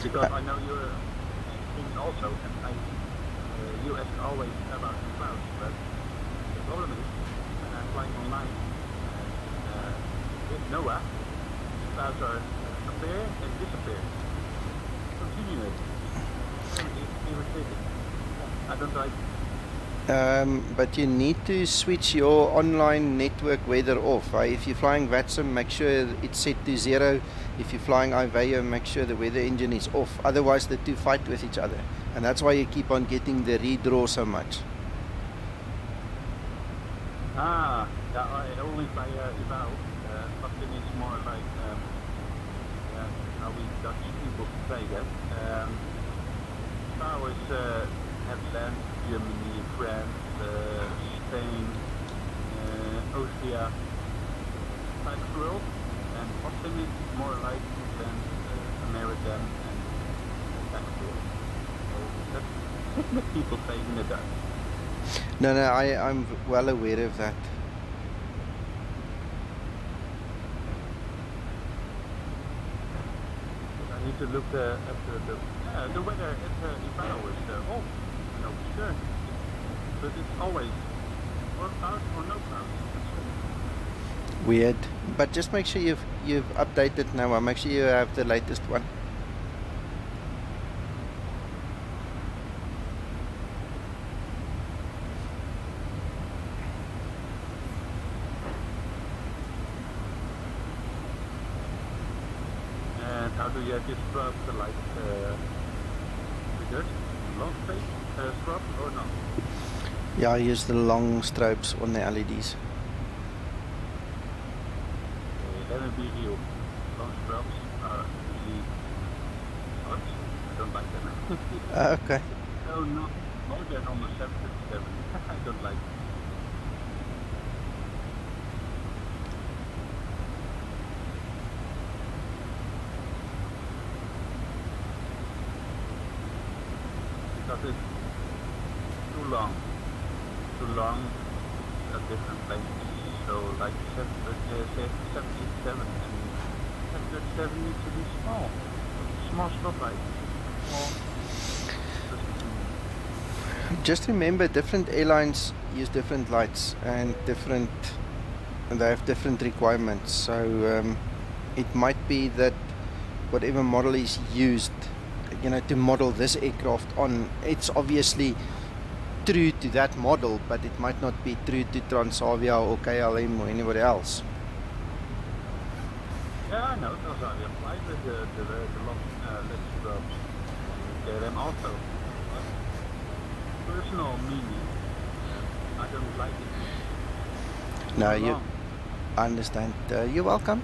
Because I know you're things also, and you ask always about the clouds, but the problem is when I'm flying online with NOAA, the clouds are appear and disappear. Continue it. It's irritating. I don't like it. But you need to switch your online network weather off. If you're flying VATSIM, make sure it's set to 0. If you're flying IVAO, make sure the weather engine is off. Otherwise, the two fight with each other. And that's why you keep on getting the redraw so much. Yeah, I only fly IVAO. Something is more like how we Dutch people say that. IVAO is Netherlands, Germany, France, Spain, Austria, type of world, and Austin is more like England, American, and that kind of world. So people say in the Dutch. No, I'm well aware of that. I need to look at the weather at Ivano is off, sure. But it's always or clouds or no clouds. Weird. But just make sure you've updated now. Make sure you have the latest one. And how do you have your scrub like good? Long face scrub or not? Yeah, I use the long strobes on the LEDs. Let me be real. Long scrubs are usually hot. I don't like them. Okay. No, not more than on the 737. I don't like it. Because it's too long at different places. So like 787 and 737 needs to be small stop light. Just remember, different airlines use different lights and they have different requirements. So it might be that whatever model is used, to model this aircraft on, it's obviously true to that model, but it might not be true to Transavia or KLM or anybody else. Yeah, I know. Those are applied with the long LED strobes. KLM also. But personal meaning, I don't like it. No, I understand. You're welcome.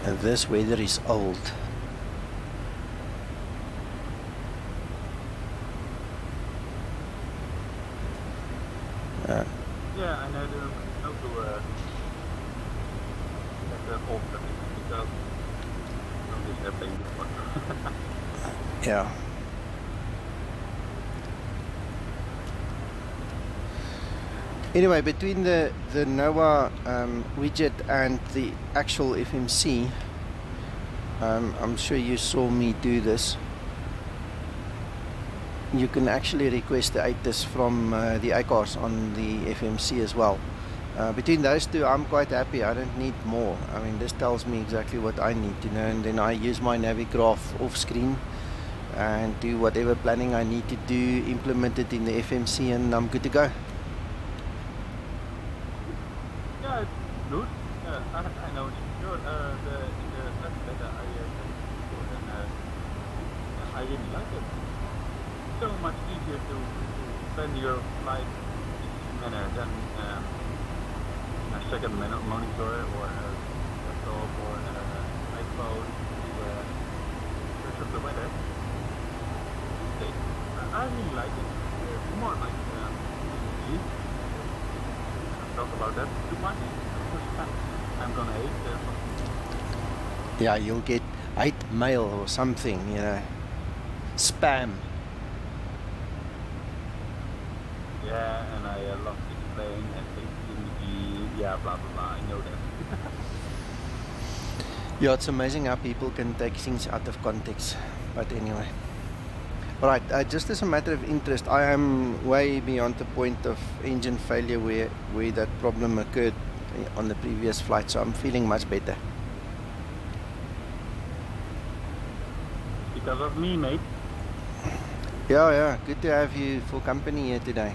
And this weather is old. Yeah, I know to get the old because on this airplane before. Yeah. Anyway, between the NOAA widget and the actual FMC, I'm sure you saw me do this. You can actually request the ATIS from the ACARS on the FMC as well. Between those two, I'm quite happy. I don't need more. I mean, this tells me exactly what I need to know, and then I use my Navigraph off screen and do whatever planning I need to do, implement it in the FMC, and I'm good to go. Yeah, it's good. I know it's sure. In the last beta I really like it. So much easier to plan your flight in this manner than a second monitor or a laptop or an iPhone to search up the weather. I really like it. More like talk about that too much. I'm gonna hate that. Yeah, you'll get hate mail or something, spam. Yeah, and I love to explain and things blah blah blah, I know that. Yeah, it's amazing how people can take things out of context, but anyway. Right, just as a matter of interest, I am way beyond the point of engine failure where that problem occurred on the previous flight, so I'm feeling much better. Because of me, mate. Yeah, good to have you for company here today.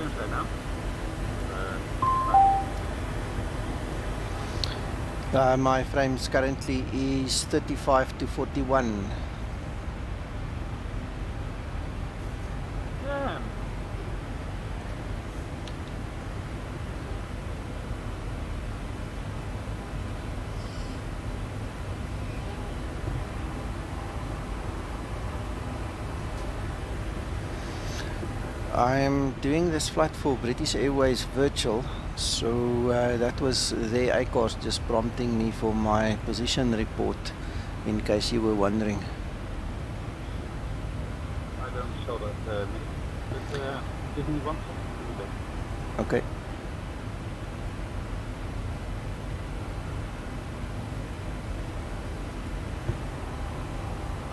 frames right now? My frames currently is 35 to 41. Yeah. I'm doing this flight for British Airways virtual, so that was their ACARS just prompting me for my position report, in case you were wondering. I don't show that, but give me 1 second to do that. Okay.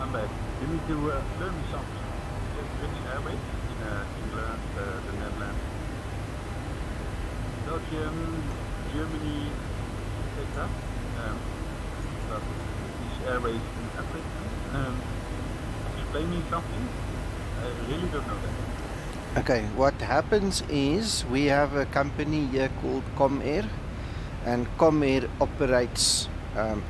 I'm back. You need to learn me something. British Airways in England, the Netherlands, Belgium, Germany, etc. British Airways in Africa. Explain me something. I really don't know that. Okay, what happens is we have a company here called Comair, and Comair operates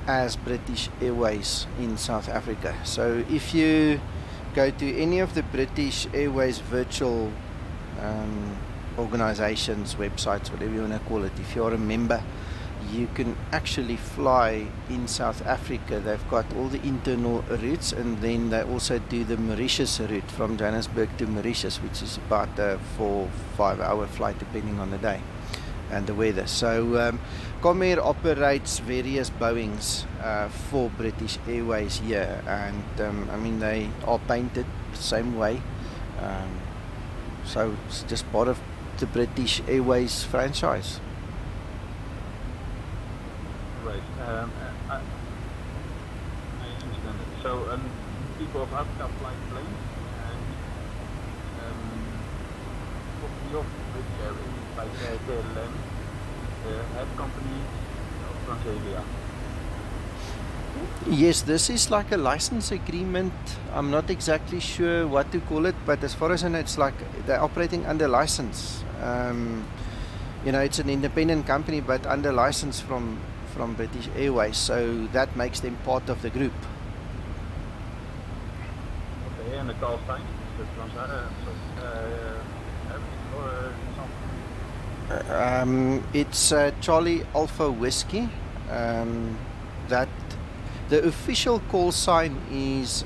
as British Airways in South Africa. So if you go to any of the British Airways virtual organizations, websites, whatever you want to call it, if you're a member, you can actually fly in South Africa. They've got all the internal routes, and then they also do the Mauritius route from Johannesburg to Mauritius, which is about a 4-5 hour flight depending on the day and the weather. So Comair operates various Boeings for British Airways here, and I mean, they are painted the same way, so it's just part of the British Airways franchise. Right. I understand it. So people of Africa fly planes, and your British Airways, like KLM, the head company of Transavia. Yes, this is like a license agreement. I'm not exactly sure what to call it, but as far as I know, it's like they're operating under license. You know, it's an independent company, but under license from British Airways, so that makes them part of the group. Okay, and the call sign is the It's Charlie Alpha Whiskey. That the official call sign is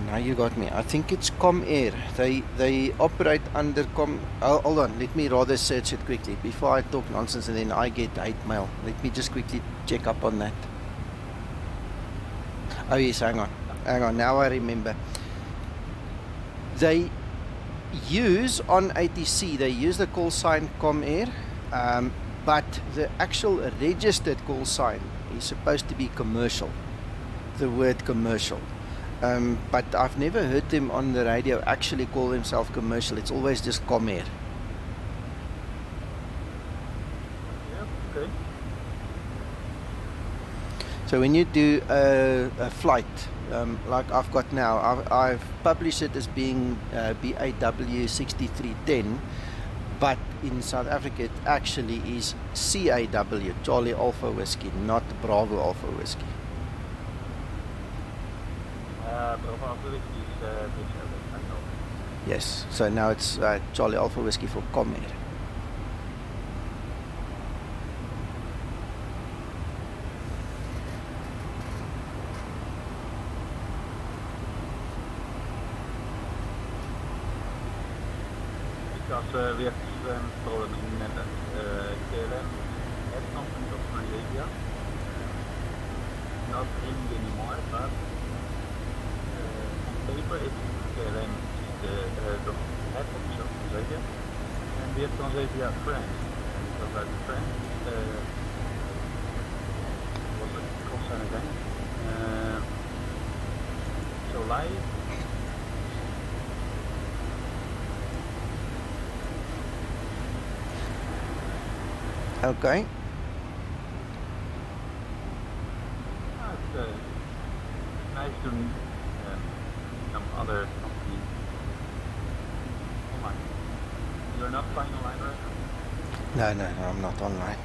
now you got me. I think it's Comair. They operate under hold on, let me rather search it quickly before I talk nonsense and then I get hate mail. Let me just quickly check up on that. Oh yes, hang on, now I remember. They use on ATC, they use the call sign Comair, but the actual registered call sign is supposed to be commercial, the word commercial. But I've never heard them on the radio actually call themselves commercial. It's always just Comair. Yeah, okay. So when you do a flight, like I've got now, I've published it as being BAW 6310, but in South Africa it actually is CAW, Charlie Alpha Whiskey, not Bravo Alpha Whiskey. Yes, so now it's Charlie Alpha Whiskey for Comair. Because we have problems in Netherlands. KLM head company of Transavia, not really anymore, but paper is KLM is the head office of Transavia, and we have Transavia France, and because like France was a concern again. So live. Okay. It's nice to meet some other company flying online right now? No, I'm not online.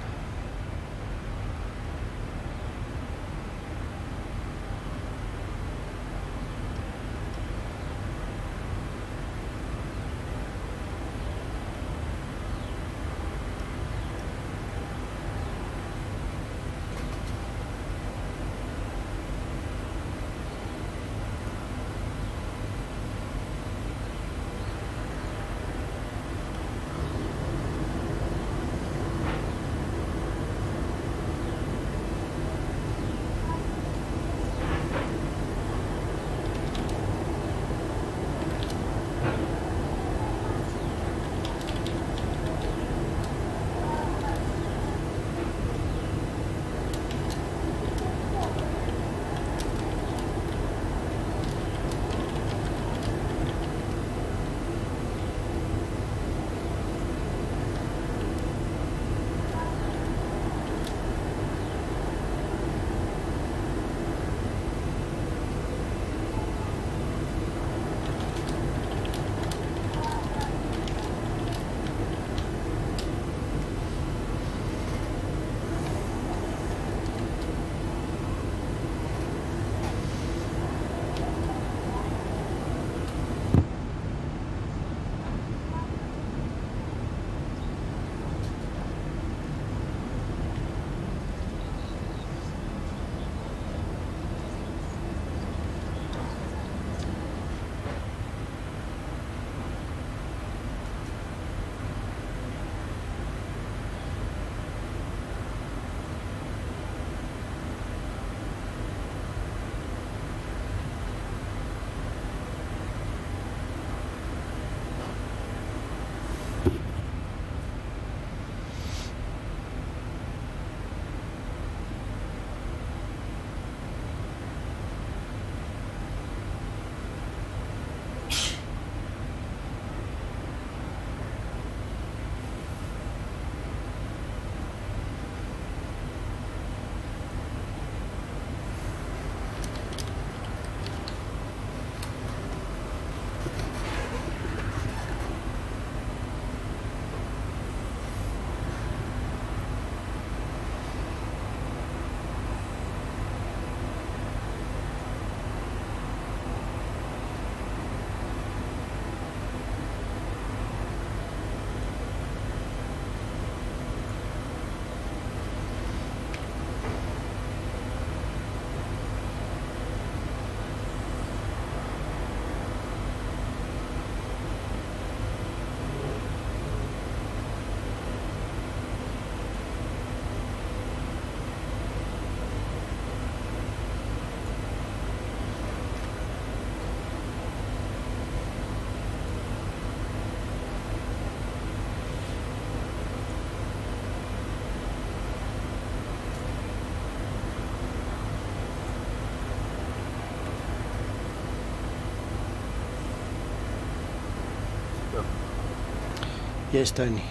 Yes, Tony.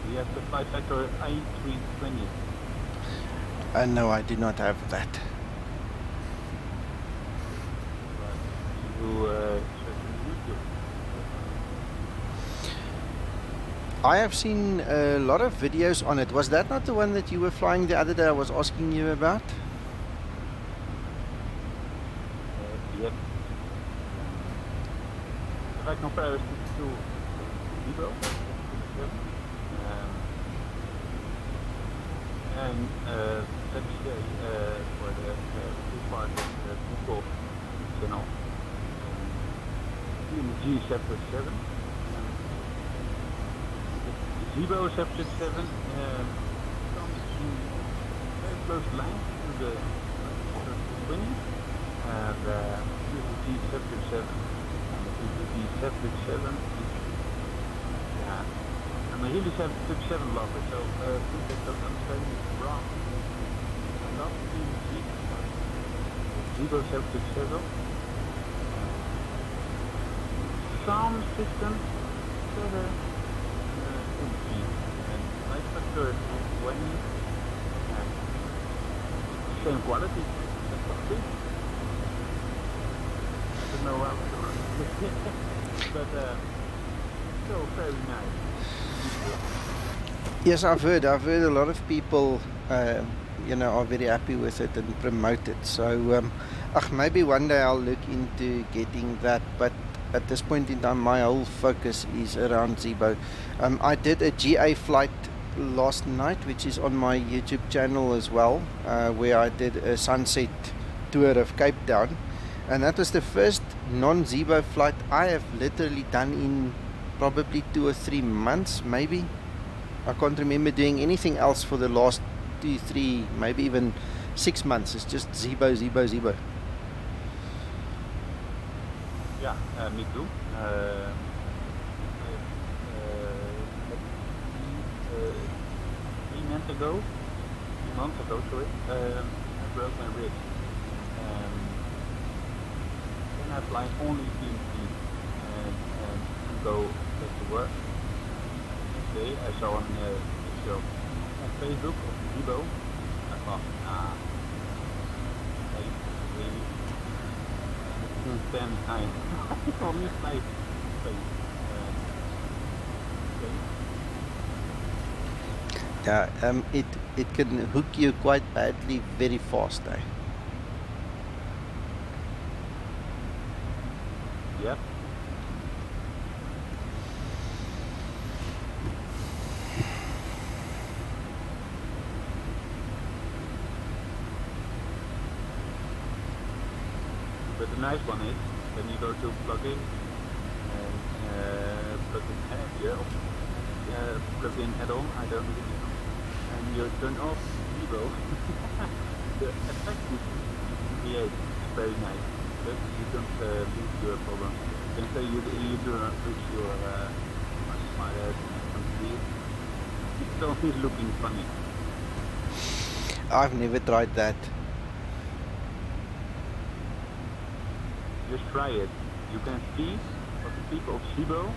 We have the flight factor A320. No, I do not have that. You search on YouTube. I have seen a lot of videos on it. Was that not the one that you were flying the other day I was asking you about? Yep. If I compare it to Zibo, and let's say for the two part of the Takeoff channel, G737, Zibo 737 comes in very close line to the 20, and G737. The 737 is, yeah, I'm a really 737 lover, so please don't understand me wrong. I love the Zibo 737. Some systems better and light factor 20, same quality. That's what I think. I don't know how to but still very nice. Yes, I've heard a lot of people, you know, are very happy with it and promote it. So, maybe one day I'll look into getting that. But at this point in time, my whole focus is around Zibo. I did a GA flight last night, which is on my YouTube channel as well, where I did a sunset tour of Cape Town, and that was the first non-Zibo flight I have literally done in probably 2 or 3 months, maybe. I can't remember doing anything else for the last 2, 3, maybe even 6 months. It's just Zibo, Zibo, Zibo. Yeah, me too. 3 months ago, sorry, I broke my rib. Then I fly only PNC and go back to work. Next day I saw a picture on Facebook of Zibo. I thought, really? Then I only fly face. Yeah, it can hook you quite badly very fast, eh? Yep. But the nice one is when you go to plug in and plug in here, plug in add-on, I don't really know, and you turn off Zibo, the effect you create is very nice, but you don't lose your problems. You can say you do not lose your my complete. It's only looking funny. I've never tried that. Just try it. You can see what the people of Zibo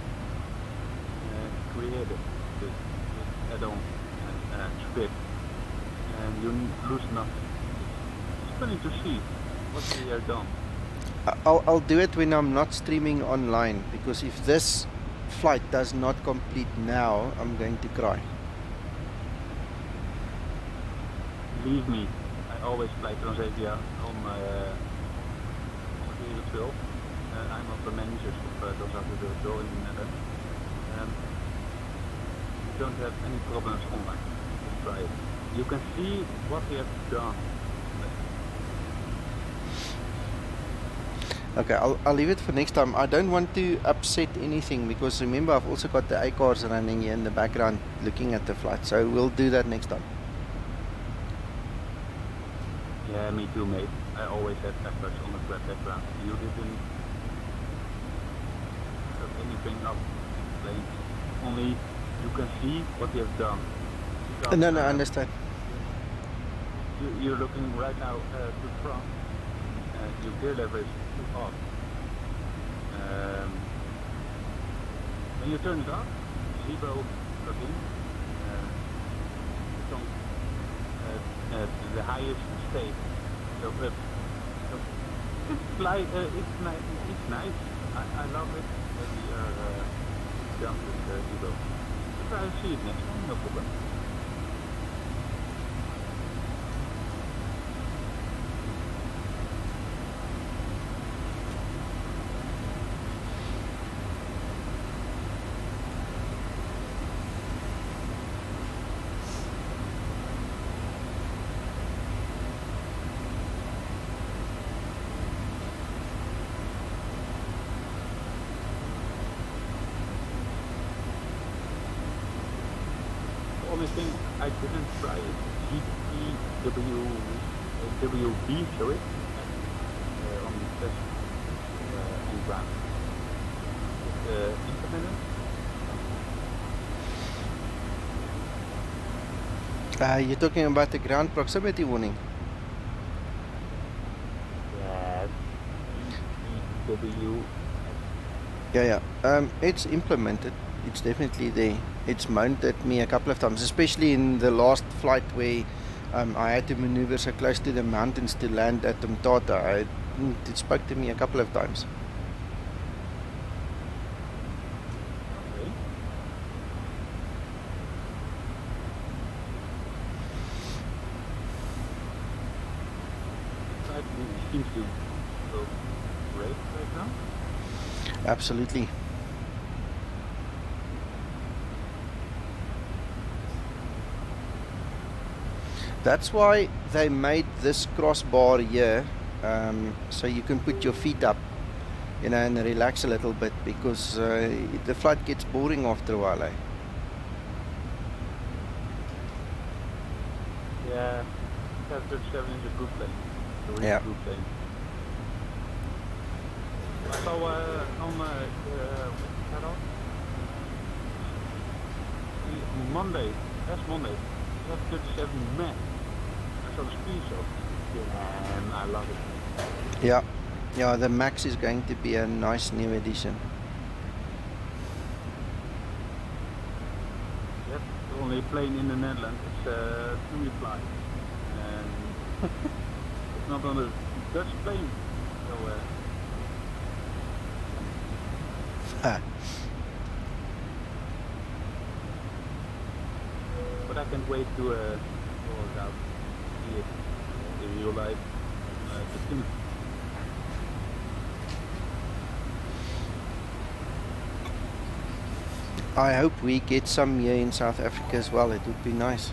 created this add-on and script, and you lose nothing. It's funny to see what they have done. I'll do it when I'm not streaming online, because if this flight does not complete now, I'm going to cry. Believe me, I always fly Transavia on usefull. I'm not the manager of Transavia in the Netherlands. You don't have any problems online. Just try it. You can see what they have done. Okay, I'll leave it for next time. I don't want to upset anything, because remember I've also got the A cars running here in the background looking at the flight, so we'll do that next time. Yeah, me too, mate. I always have efforts on the flat background. You didn't set anything up. Only you can see what you have done. Because, No, I understand. You're looking right now to front. Your gear lever is too off. When you turn it off, Zibo plug in. It's on the highest state. So up. So it's like it's nice. It's nice. I love it that we are done with Zibo. But I'll see it next time. No problem. The only thing I didn't try is GPWB, sorry, on the test in ground. Implemented. You're talking about the ground proximity warning? Yes. GPW. Yeah. It's implemented. It's definitely there. It's mounted me a couple of times, especially in the last flight where I had to maneuver so close to the mountains to land at Mtata. It spoke to me a couple of times. seems to go great right now. Absolutely. That's why they made this crossbar here, so you can put your feet up, you know, and relax a little bit, because the flight gets boring after a while, eh? Yeah, 37 is a good plane. It's a really Yeah. good plane. I saw on Monday, last Monday, 37 Max. I saw the screenshot. Yeah, and I love it. Yeah, yeah, the Max is going to be a nice new addition. Yep, the only plane in the Netherlands. It's TUI fly. And it's not on a Dutch plane. So, Ah, but I can't wait to roll it out, see it in real life. I hope we get some here in South Africa as well. It would be nice.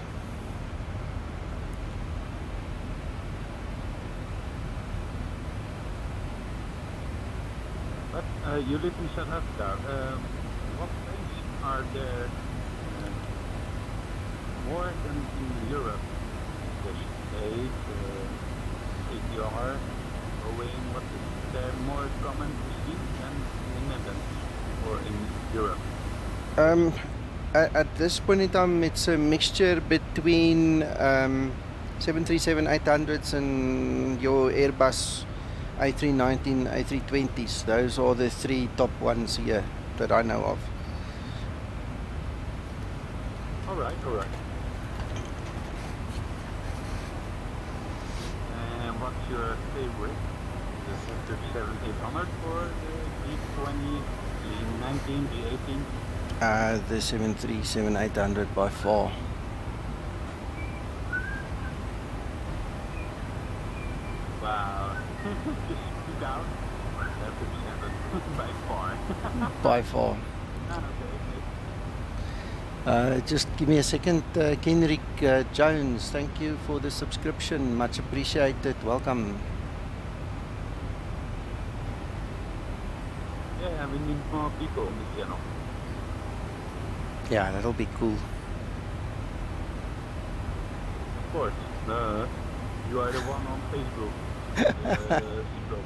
But you live in South Africa. What planes are there more than in Europe? There's ATR, Boeing. What is there more common to see than in the Netherlands or in Europe? At this point in time, it's a mixture between 737-800s and your Airbus A319, A320s. Those are the three top ones here that I know of. All right. And what's your favorite? The 737-800 or the G20, G19, G18? The 737-800 by far. Wow. Just speak out. 737 by far. By far. Okay. Just give me a second. Kenrick Jones, thank you for the subscription. Much appreciated. Welcome. Yeah, we need more people on this channel. Yeah, that'll be cool. Of course. You are the one on Facebook. Zibo.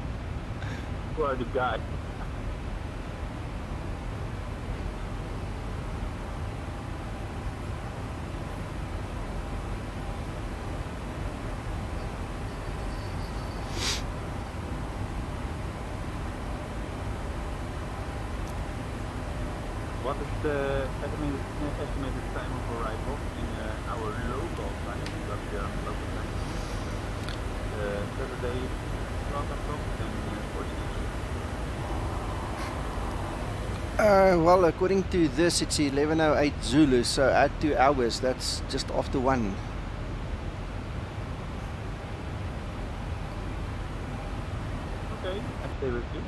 You are the guy. What is the estimated time of arrival in our local time? Because we are on local time. Saturday, 12 o'clock and 14. Well, according to this, it's 11:08 Zulu, so add 2 hours. That's just after 1. Okay, I stay with you.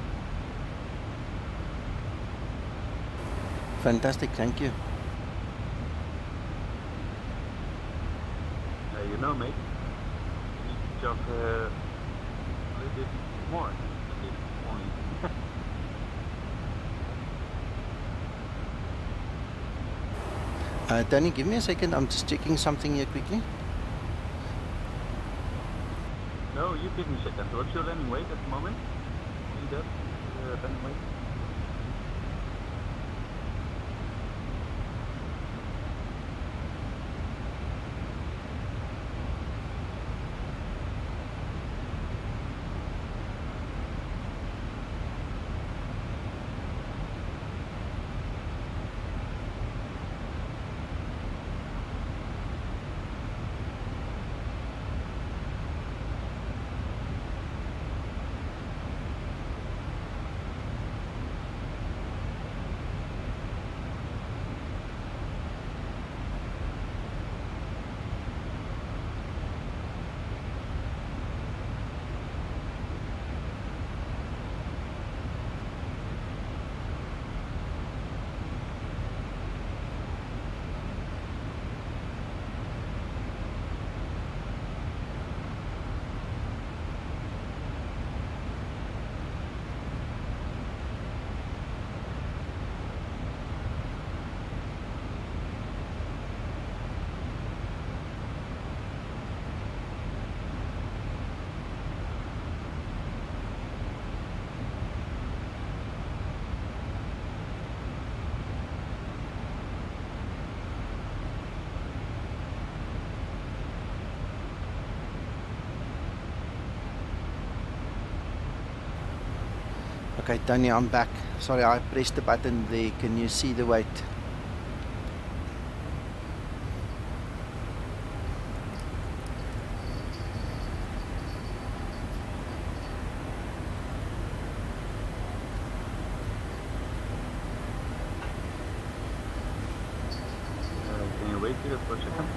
Fantastic, thank you. You know, mate, you need to jog a little bit more than this only. Danny, give me a second. I'm just checking something here quickly. No, you give me a second. What's your landing weight at the moment? See that? Landing weight? Okay, Tony, I'm back. Sorry, I pressed the button there. Can you see the weight? Can you wait here for a second?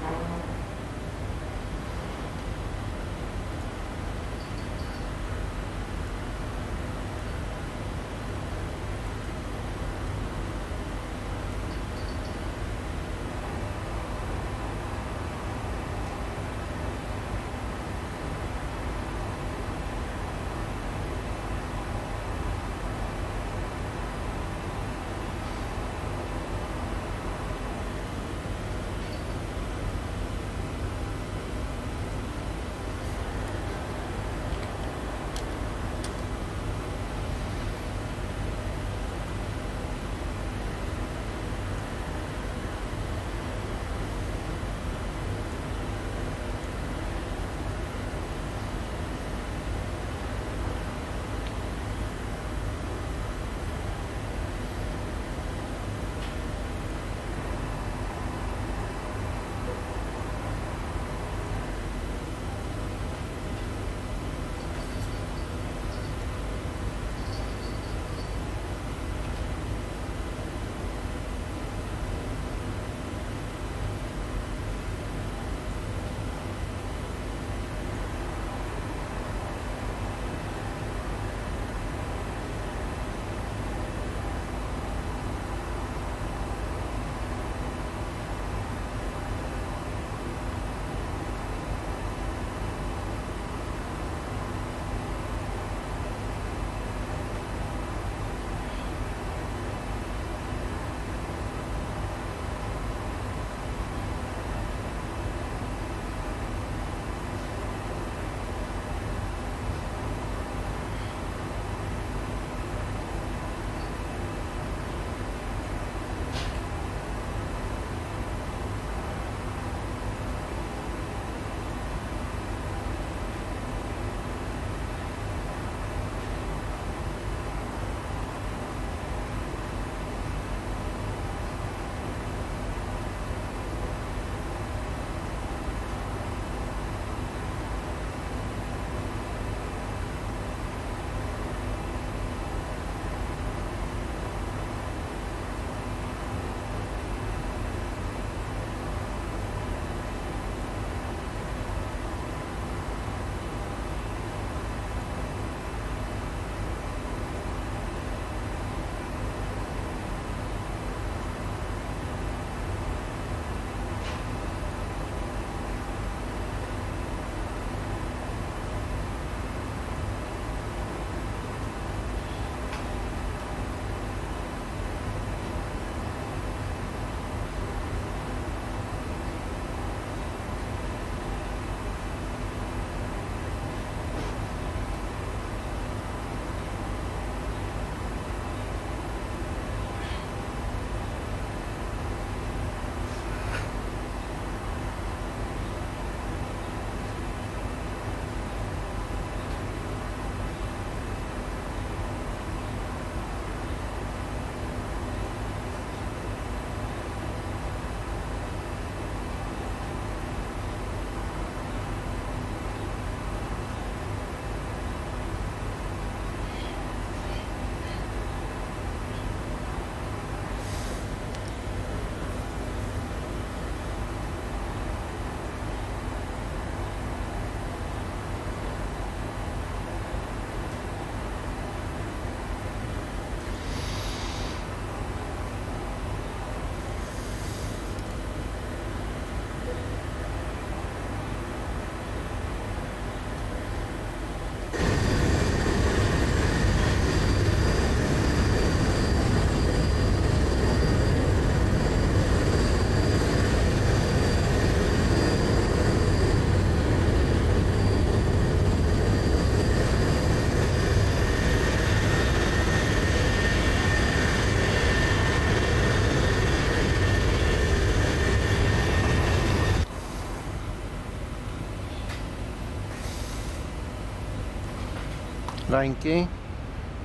Rankie.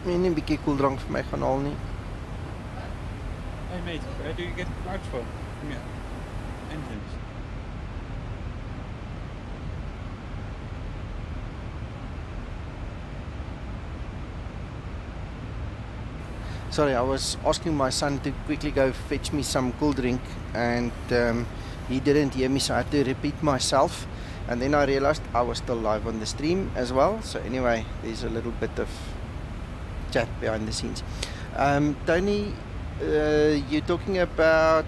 Nie 'n bietjie koeldrank vir my gaan haal nie. Hey mate, where do you get clouds from? Yeah. Engines. Sorry, I was asking my son to quickly go fetch me some cool drink, and he didn't hear me, so I had to repeat myself. And then I realized I was still live on the stream as well. So anyway, there's a little bit of chat behind the scenes. Tony, you're talking about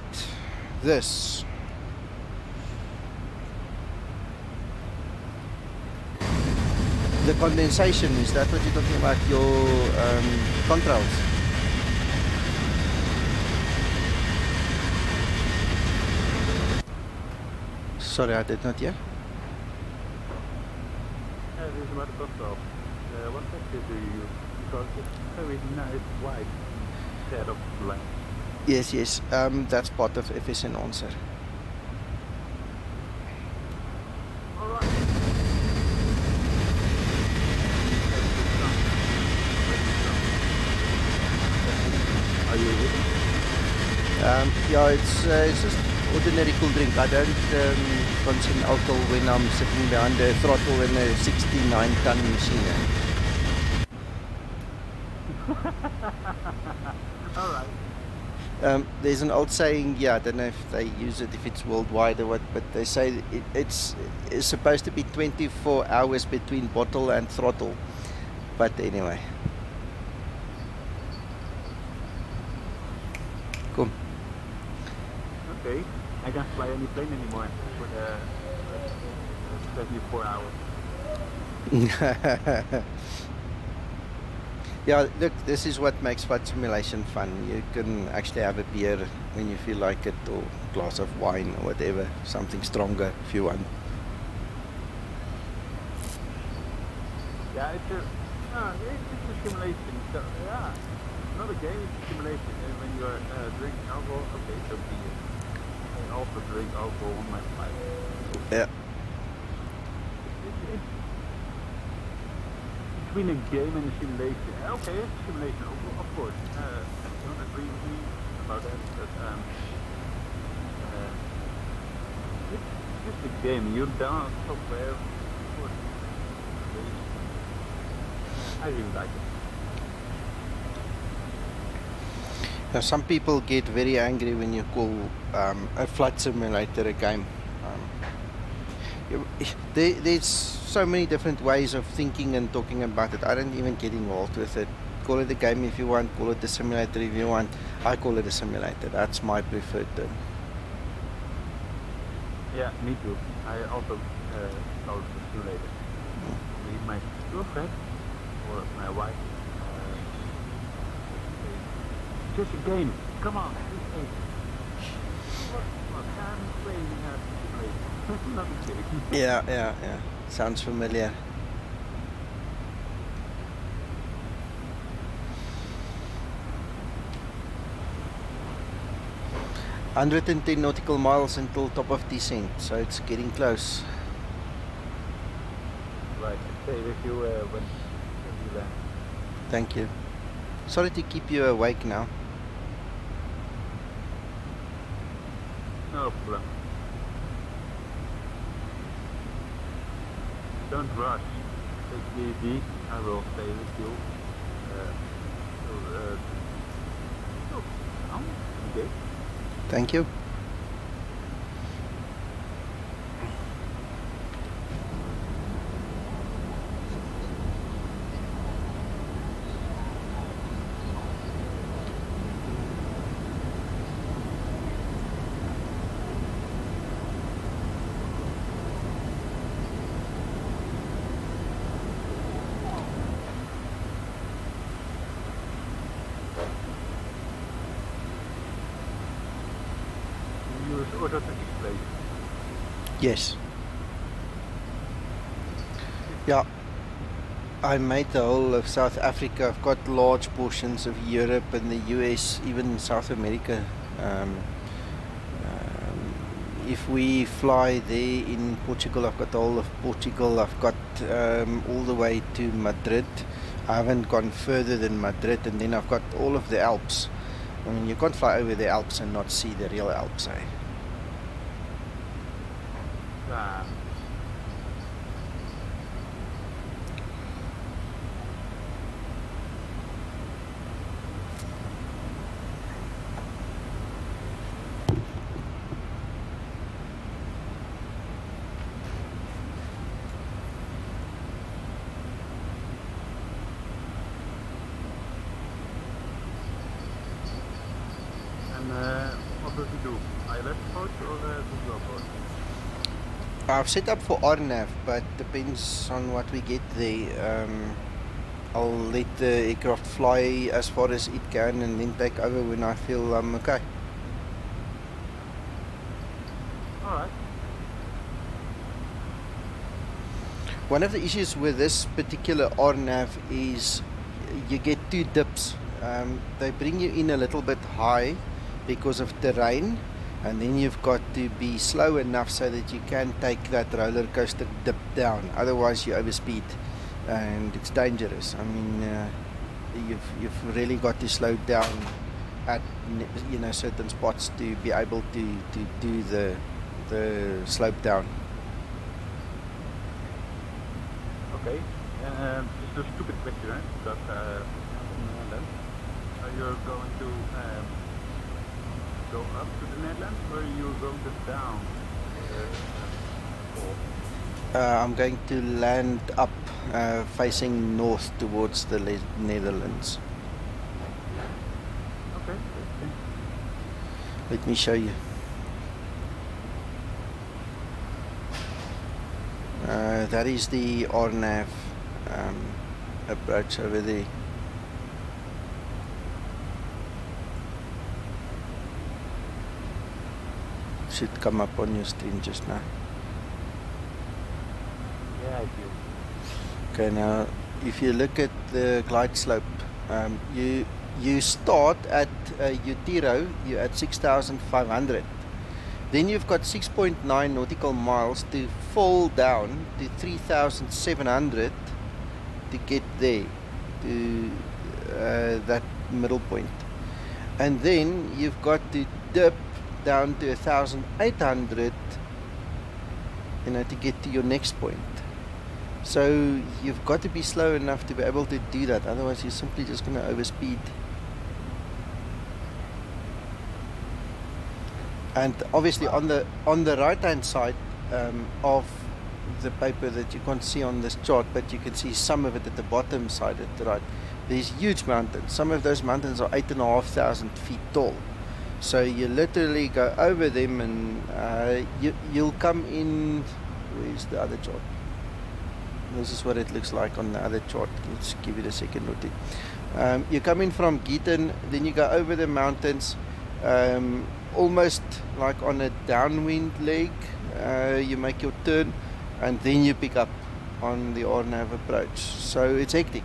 this. The condensation, is that what you're talking about? Your controls? Sorry, I did not hear. This is about the control. What texture do you use? Because it's very nice white instead of black. Yes, yes. That's part of FSN answer. Alright. Are you ready? Yeah, it's just ordinary cool drink. I don't consume alcohol when I'm sitting behind the throttle in a 69-ton machine. Alright. There's an old saying, yeah, I don't know if they use it, if it's worldwide or what, but they say it's supposed to be 24 hours between bottle and throttle. But anyway. Cool. Okay. I can't fly any plane anymore for the 24 hours. Yeah, look, this is what makes flight simulation fun. You can actually have a beer when you feel like it, or a glass of wine or whatever, something stronger if you want. Yeah, it's a simulation. So, yeah, not a game, it's a simulation. And when you're drinking alcohol, okay, so be it. I also drink alcohol on my flight. Yeah. Between a game and a simulation. Okay, it's a simulation, of course. I don't agree with me about that, but it's just a game. You download software, of course. I really like it. Now, some people get very angry when you call a flight simulator a game. There's so many different ways of thinking and talking about it. I don't even get involved with it. Call it a game if you want, call it a simulator if you want. I call it a simulator. That's my preferred term. Yeah, me too. I also call it a simulator. With my girlfriend or my wife. Just a game. Come on, just a game. What I'm playing a simulator. Not a game. Yeah. Sounds familiar. "110 nautical miles until top of descent," so it's getting close. Right, stay with you when you land. Thank you. Sorry to keep you awake now. No problem. Don't rush. Take it easy. I will stay with you. Okay. Thank you. Yes. Yeah. I made the whole of South Africa. I've got large portions of Europe and the US, even South America. If we fly there in Portugal, I've got the whole of Portugal. I've got all the way to Madrid. I haven't gone further than Madrid, and then I've got all of the Alps. I mean, you can't fly over the Alps and not see the real Alps, eh? Yeah. What does he do? ILS approach or Zibo approach? I've set up for RNAV, but depends on what we get there. I'll let the aircraft fly as far as it can and then take over when I feel I'm okay. Alright. One of the issues with this particular RNAV is you get two dips. They bring you in a little bit high because of terrain, and then you've got to be slow enough so that you can take that roller coaster dip down. Otherwise you overspeed and it's dangerous. I mean, you've really got to slow down at certain spots to be able to do the slope down. Okay. Just a stupid question, right? Because you're going to go up to the Netherlands, or you're going to down? I'm going to land up, facing north towards the Netherlands. Okay. Let me show you. That is the RNAV approach over there. Should come up on your screen just now. Yeah, I do. Okay, now if you look at the glide slope, you start at Utiro, you're at 6,500. Then you've got 6.9 nautical miles to fall down to 3,700 to get there, to that middle point. And then you've got to dip down to 1,800, to get to your next point. So you've got to be slow enough to be able to do that, otherwise you're simply just going to overspeed. And obviously on the right hand side of the paper that you can't see on this chart, but you can see some of it at the bottom side at the right, there's huge mountains. Some of those mountains are 8,500 feet tall. So you literally go over them, and you'll come in. Where's the other chart? This is what it looks like on the other chart. Let's give it a second or two. You come in from Gieten, then you go over the mountains, almost like on a downwind leg. You make your turn, and then you pick up on the RNAV approach. So it's hectic.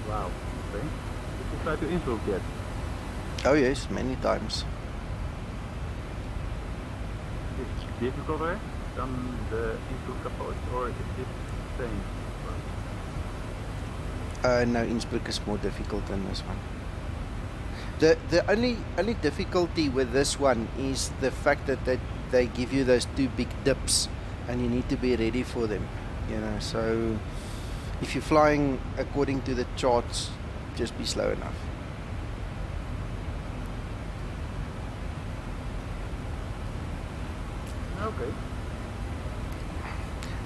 Wow. Okay. Did you try to improve yet? Oh yes, many times. Is it difficult than the Innsbruck approach, or is it the same? No, Innsbruck is more difficult than this one. The only difficulty with this one is the fact that they give you those two big dips, and you need to be ready for them. So if you're flying according to the charts, just be slow enough. Okay.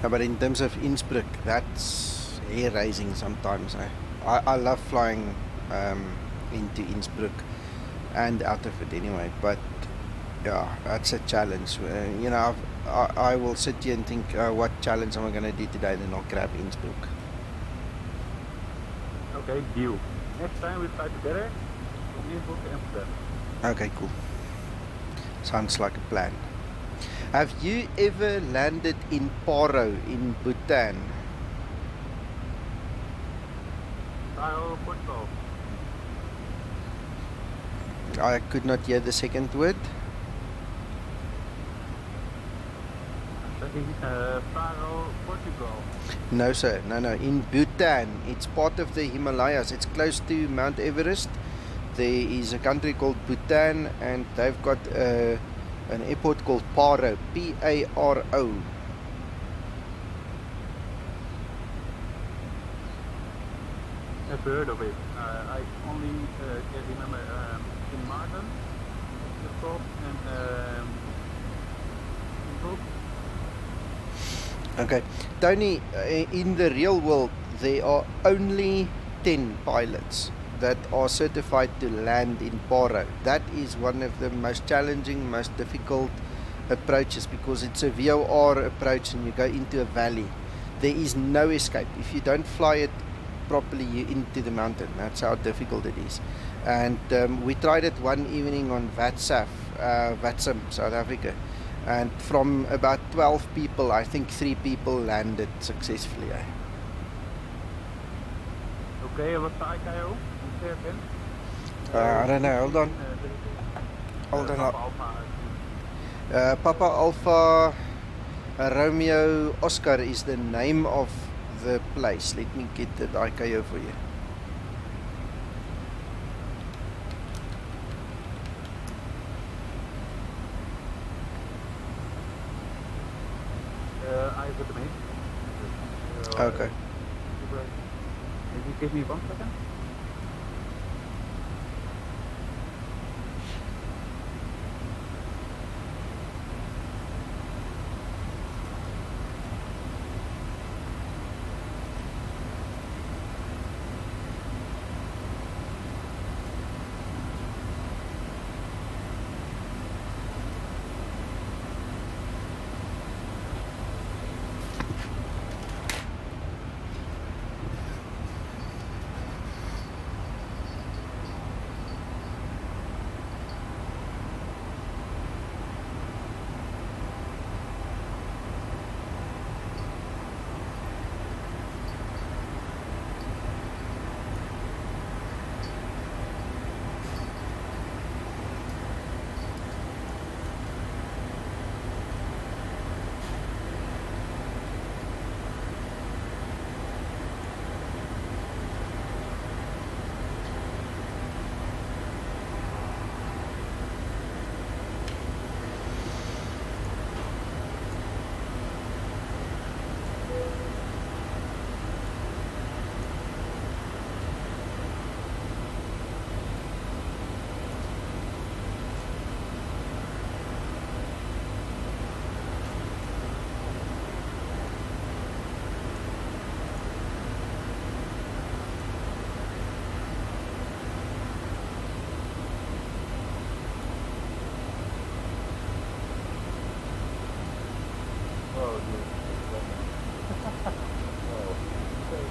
But in terms of Innsbruck, that's hair-raising sometimes. I love flying into Innsbruck and out of it anyway, but yeah, that's a challenge. I will sit here and think, what challenge am I going to do today, then I'll grab Innsbruck. Okay, deal. Next time we fly together, from Innsbruck to Amsterdam. Okay, cool. Sounds like a plan. Have you ever landed in Paro in Bhutan? Faro, Portugal. I could not hear the second word. Faro, Portugal. No, sir. No, no. In Bhutan. It's part of the Himalayas. It's close to Mount Everest. There is a country called Bhutan, and they've got an airport called Paro. P-A-R-O. I've heard of it. I only can remember immersion, the top, and Zibo. Okay. Tony, in the real world, there are only 10 pilots that are certified to land in Paro. That is one of the most challenging, most difficult approaches, because it's a VOR approach and you go into a valley. There is no escape. If you don't fly it properly, you're into the mountain. That's how difficult it is. And we tried it one evening on Vatsam, South Africa. And from about 12 people, I think 3 people landed successfully. Okay, what's the ICAO? I don't know, hold on. Hold on. Papa Alpha Romeo Oscar is the name of the place. Let me get the ICAO for you. I have the name. Okay. Maybe give me 1 second.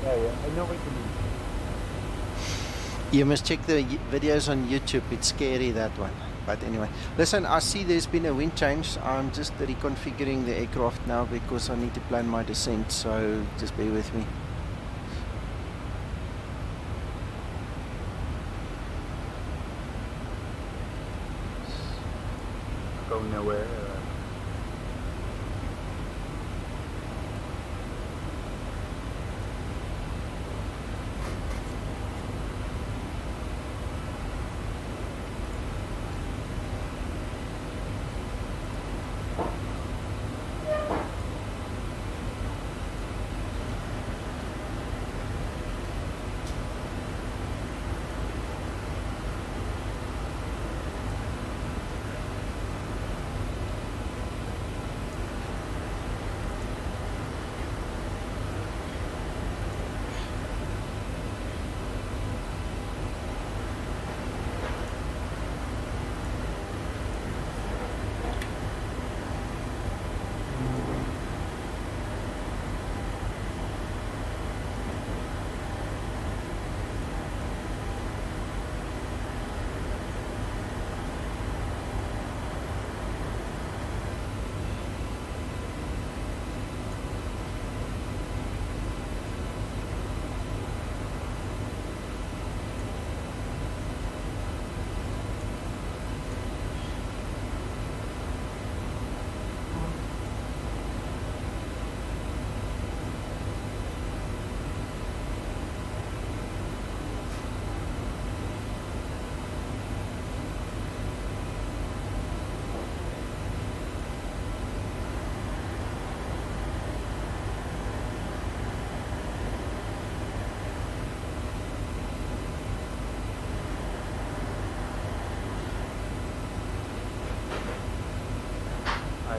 I know what you mean. You must check the videos on YouTube. It's scary, that one. But anyway, listen, I see there's been a wind change. I'm just reconfiguring the aircraft now because I need to plan my descent, so just bear with me. Going nowhere.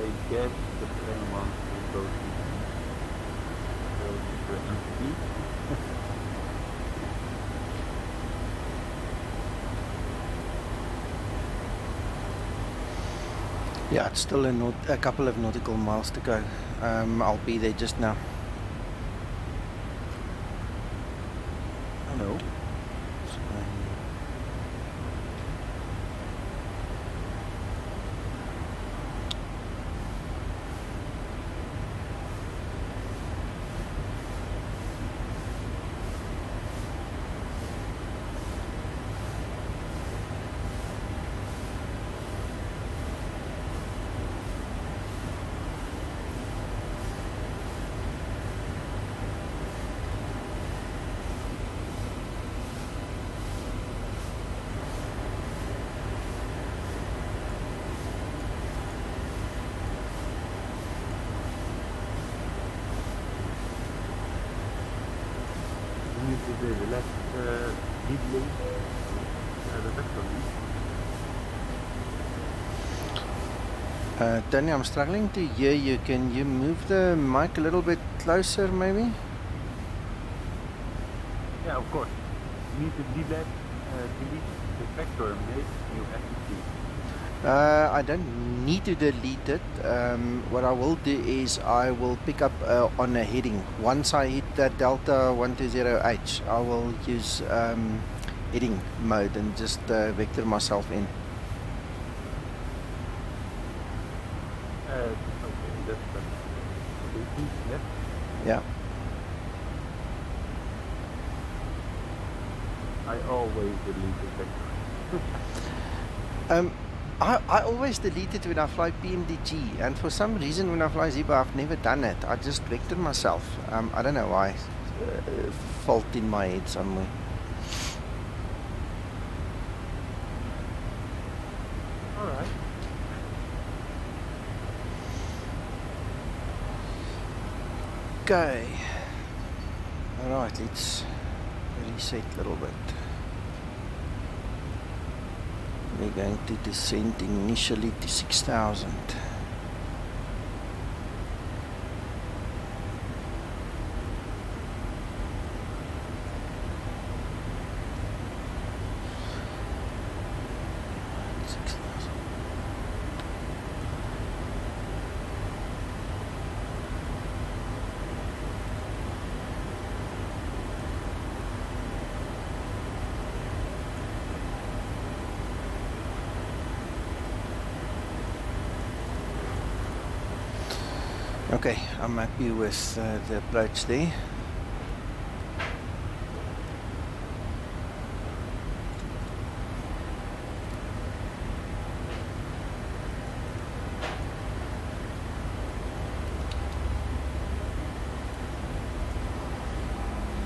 I guess the plane wants to go to MTB. Yeah, it's still a couple of nautical miles to go. I'll be there just now. Hello. The left lead link, the vector lead. Tony, I'm struggling to hear you. Can you move the mic a little bit closer, maybe? Yeah, of course. You need to delete the vector make new FTP. I don't need to delete it. What I will do is I will pick up on a heading. Once I hit that Delta 120H, I will use heading mode and just vector myself in. Okay, that's yes. Yeah. I always delete the vector. I always delete it when I fly PMDG, and for some reason when I fly Zibo I've never done it. I just vector myself. I don't know why. Fault in my head somewhere. Alright. Okay. Alright, let's reset a little bit. We're going to descend initially to 6,000. Okay, I'm happy with the approach there.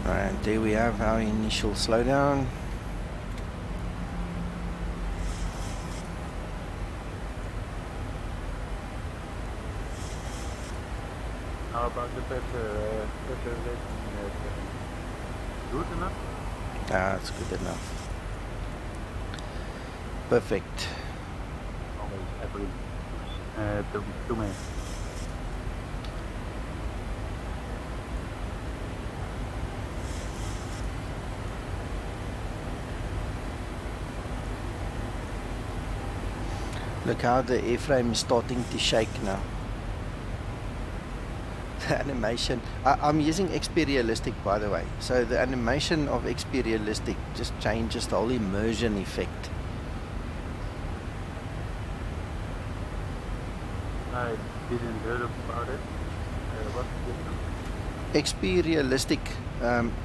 And there we have our initial slowdown. How about the pressure rating? Good enough? Ah, it's good enough. Perfect. Always every 2 minutes. Look how the airframe is starting to shake now. The animation, I'm using XP Realistic by the way, so the animation of XP Realistic just changes the whole immersion effect. I didn't hear about it. What's the difference? XP Realistic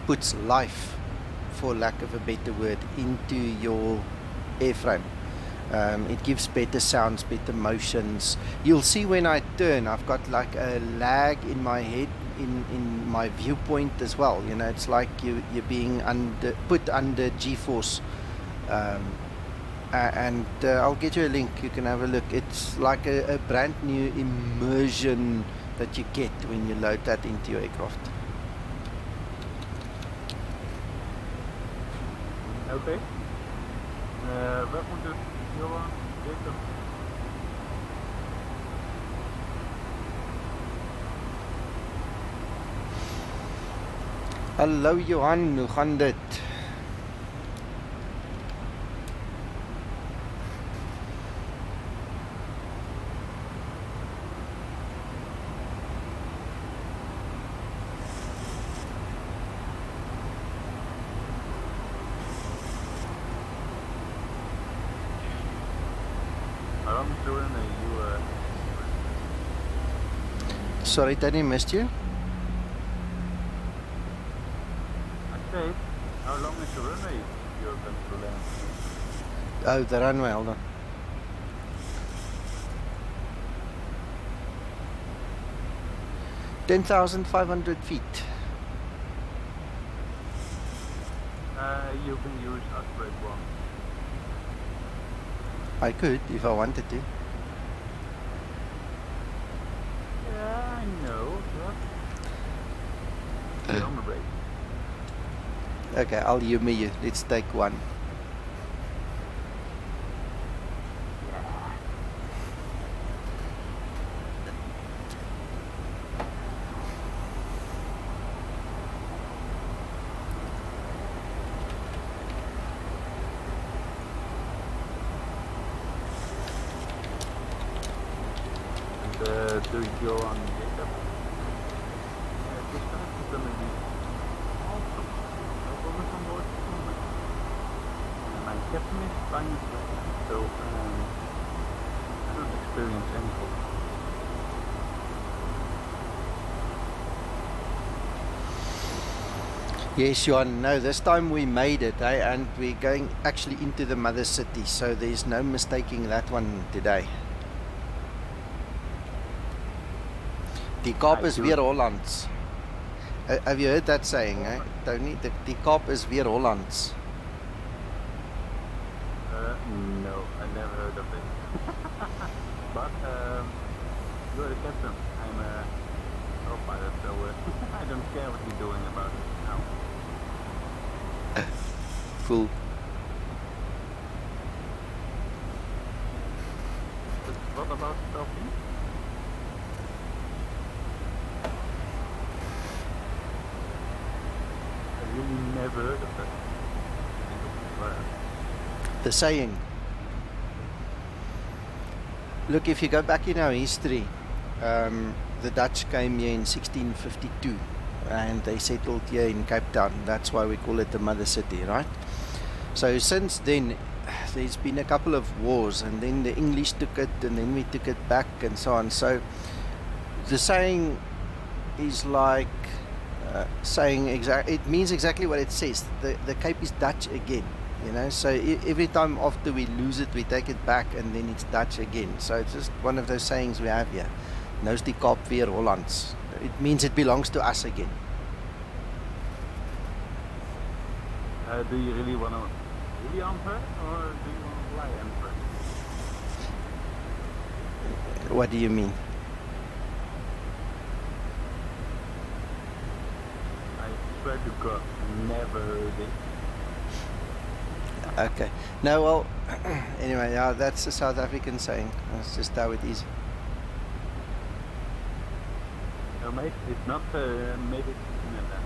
puts life, for lack of a better word, into your airframe. It gives better sounds, better motions. You'll see when I turn, I've got like a lag in my head, in my viewpoint as well. You know, it's like you're being put under G-force. And I'll get you a link, you can have a look. It's like a brand new immersion that you get when you load that into your aircraft. Okay. Wat moet het Johan? Hallo Johan, hoe gaan dit? How long is Jordan? Sorry, Danny, missed you. I said, how long is the runway you're going to land? Oh, the runway, hold on. $10,500 feet. You can use upgrade 1. I could if I wanted to. Yeah, I know, but... You're on the break. Okay, I'll humor you. Let's take one. Do you go on Jacob? This time is going to be awesome. No problems on board at the moment. And my captain is flying with me, so I don't experience any problems. Yes, Johan. No, this time we made it, eh? And we're going actually into the mother city, so there's no mistaking that one today. Die Kaap is weer Hollands. Have you heard that saying, eh? Tony, die Kaap is weer Hollands. No, I never heard of it. But you're the captain. I'm a co-pilot, so I don't care what you're doing about it now. Cool. But what about selfie? I really never heard of that. The saying. Look, if you go back in our history, the Dutch came here in 1652 and they settled here in Cape Town. That's why we call it the mother city, right? So since then, there's been a couple of wars, and then the English took it, and then we took it back, and so on. So the saying is like saying it means exactly what it says. The Cape is Dutch again, you know. So every time after we lose it, we take it back, and then it's Dutch again. So it's just one of those sayings we have here. Nou is die Kaap weer Hollands. It means it belongs to us again. Do you really want to really answer, or do you want to lie answer? What do you mean? I swear to God, never heard it. Okay. No, well, anyway, yeah, that's a South African saying. That's just how it is. No, mate, it's not made it in that.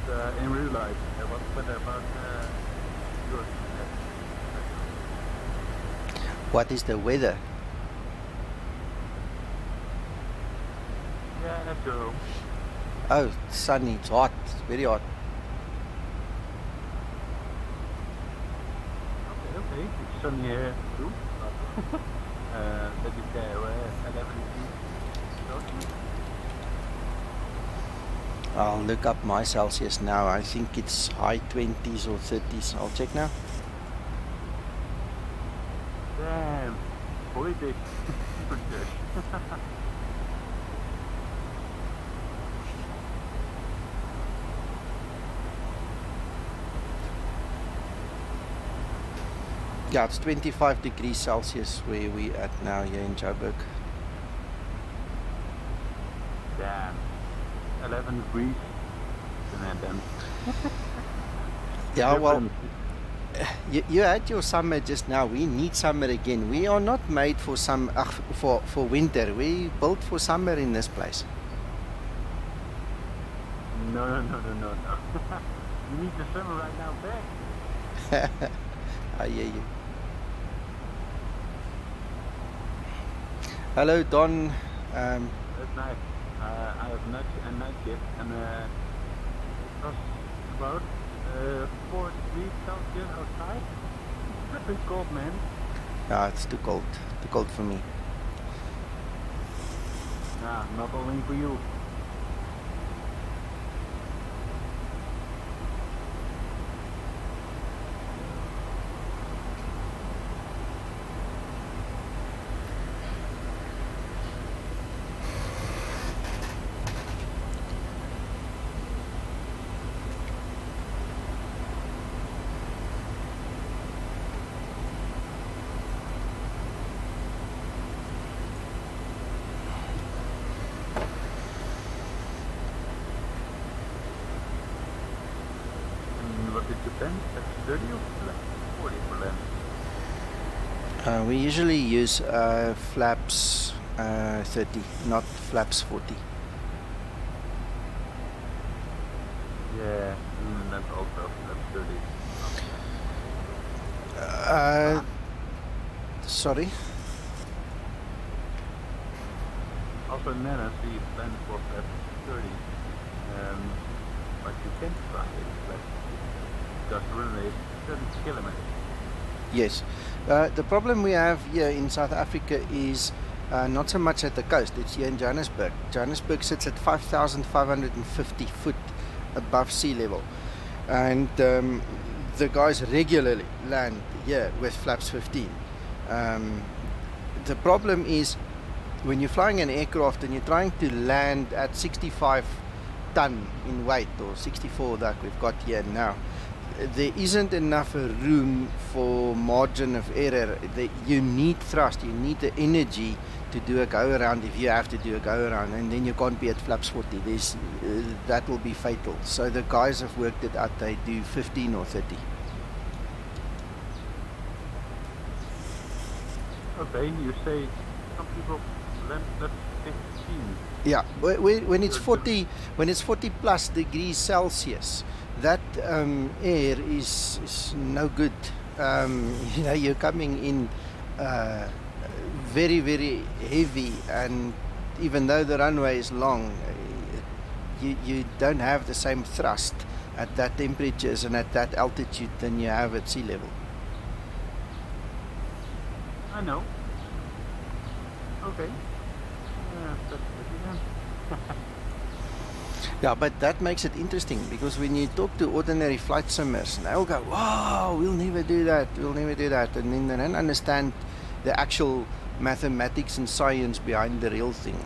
But in real life, what about yours? What is the weather? Yeah, that's your home. Oh, sunny. It's hot. It's very hot. Okay, it's sunny here too. That you can 11 degrees. I'll look up my Celsius now. I think it's high 20s or 30s. I'll check now. Damn, politics. Yeah, it's 25 degrees Celsius where we at now here in Joburg. Damn, 11 degrees. And then Yeah, well, You had your summer just now. We need summer again. We are not made for for winter. We built for summer in this place. No. You need the summer right now back. I hear you. Hello, Don. That's nice. I have a night shift, and it was about 4 degrees Celsius outside. It's pretty cold, man. Yeah, it's too cold. Too cold for me. Nah, not only for you. That's 30 or 40 for land? We usually use flaps 30, not flaps 40. Yeah, that's also flaps 30. Sorry? Also in Nana, we plan for flaps 30. But you can try it. Just runway 30 kilometers. Yes. The problem we have here in South Africa is not so much at the coast, it's here in Johannesburg. Johannesburg sits at 5,550 foot above sea level. And the guys regularly land here with flaps 15. The problem is when you're flying an aircraft and you're trying to land at 65 ton in weight, or 64 that we've got here now, there isn't enough room for margin of error. You need thrust, you need the energy to do a go around if you have to do a go around, and then you can't be at flaps 40. That will be fatal. So the guys have worked it out, they do 15 or 30. Okay, you say some people land at 15. Yeah, when it's 40 plus degrees Celsius, that air is no good. You know, you're coming in very, very heavy, and even though the runway is long, you don't have the same thrust at that temperatures and at that altitude than you have at sea level. I know. Okay. Yeah, but that makes it interesting, because when you talk to ordinary flight simmers, they'll go, "Wow, we'll never do that, we'll never do that," and then they don't understand the actual mathematics and science behind the real thing.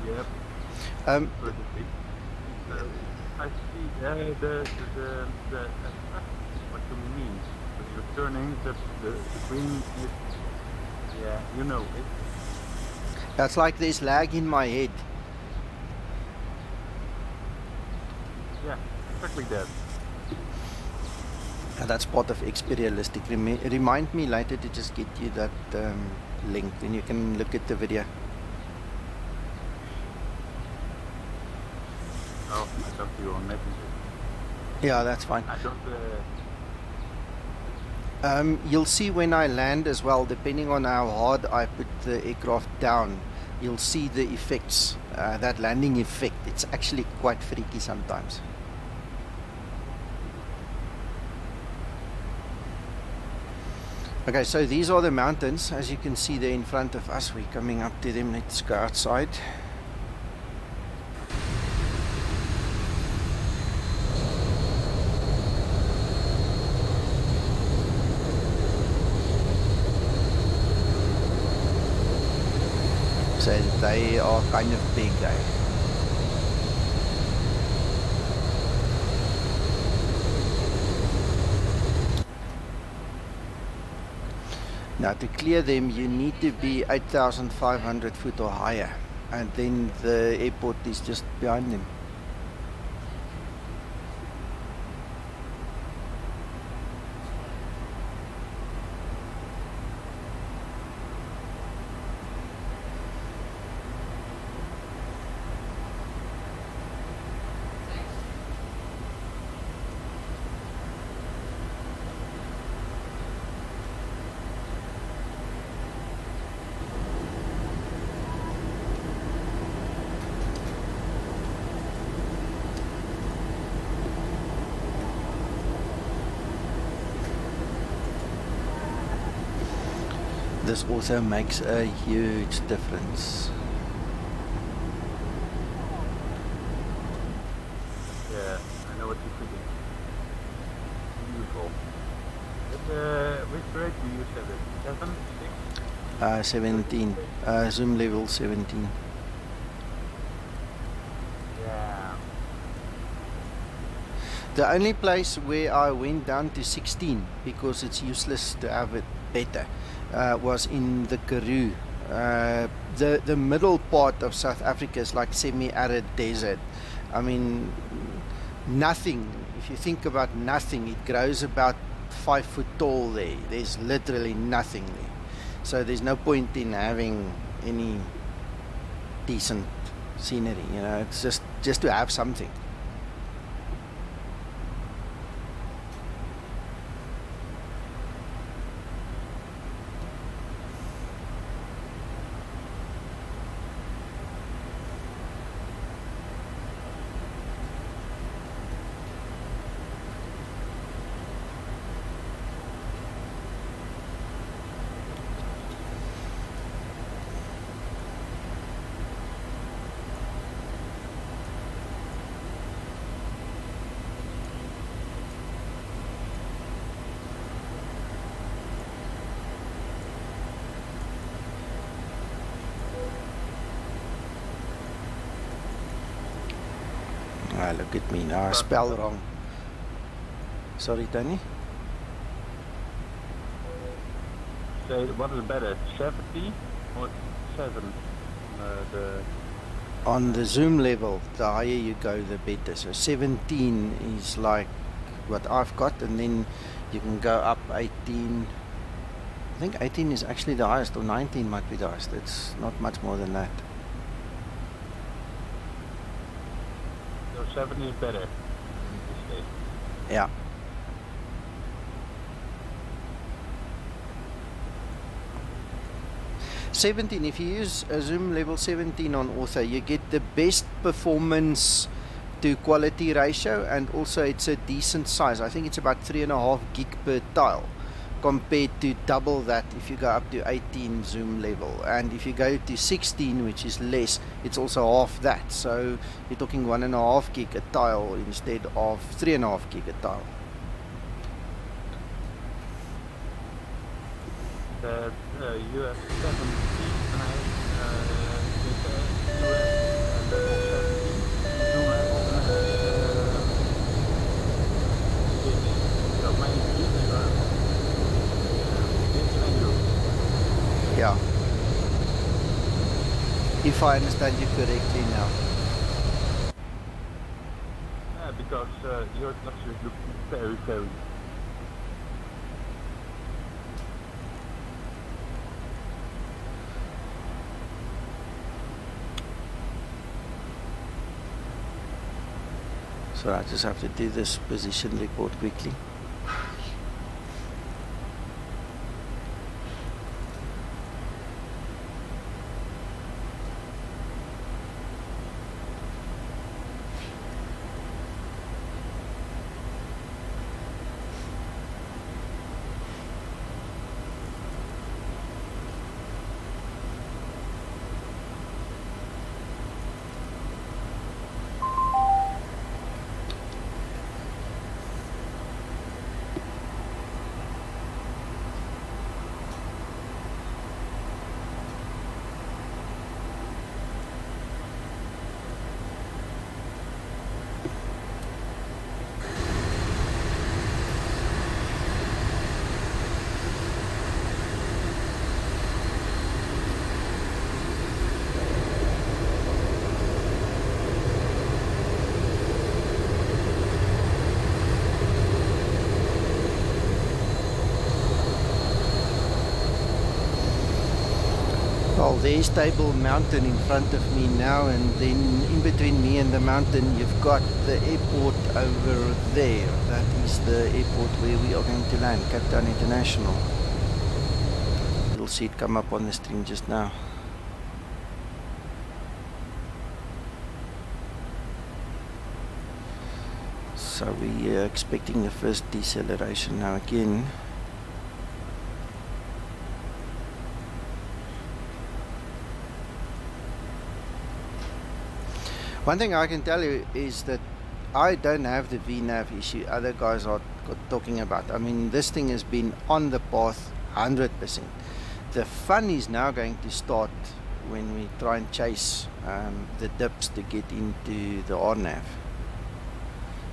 Yep. I see what you mean. But you're turning the green is, yeah, you know it. That's like there's lag in my head. Yeah, exactly that. And that's part of experialistic. Remind me later to just get you that link, then you can look at the video. Oh, I talked to you on Messenger. Yeah, that's fine. I don't... You'll see when I land as well, depending on how hard I put the aircraft down, you'll see the effects, that landing effect. It's actually quite freaky sometimes. Okay, so these are the mountains. As you can see there in front of us, we're coming up to them. Let's go outside. So they are kind of big, Now to clear them, you need to be 8,500 foot or higher, and then the airport is just behind them. this also makes a huge difference. Yeah, I know what you're thinking. Beautiful. But, which grade do you set it? 7, 6? 17. Zoom level 17. Yeah. The only place where I went down to 16 because it's useless to have it better was in the Karoo. The middle part of South Africa is like semi-arid desert. I mean, nothing. If you think about nothing, it grows about 5 foot tall there. There's literally nothing there. So there's no point in having any decent scenery, you know. It's just to have something. Look at me now, I spell wrong. Sorry, Tony? So what is better, 70 or 7? On the zoom level, the higher you go, the better. So 17 is like what I've got, and then you can go up 18. I think 18 is actually the highest, or 19 might be the highest. It's not much more than that. 7 is better. Yeah. (17) If you use a zoom level 17 on Author, you get the best performance to quality ratio, and also it's a decent size. I think it's about 3.5 gig per tile, compared to double that if you go up to 18 zoom level, and if you go to 16, which is less, it's also half that. So you're talking 1.5 gig a tile instead of 3.5 gig a tile. You have 17 and I with US level 17 zoom level so many gigs are Yeah. If I understand you correctly now. Because your clusters look very, very. So I just have to do this position report quickly. Well, there's Table Mountain in front of me now, and then in between me and the mountain you've got the airport over there. That is the airport where we are going to land, Cape Town International. You'll see it come up on the stream just now. So we are expecting the first deceleration now again. One thing I can tell you is that I don't have the VNAV issue other guys are talking about. I mean, this thing has been on the path 100%. The fun is now going to start when we try and chase the dips to get into the RNAV,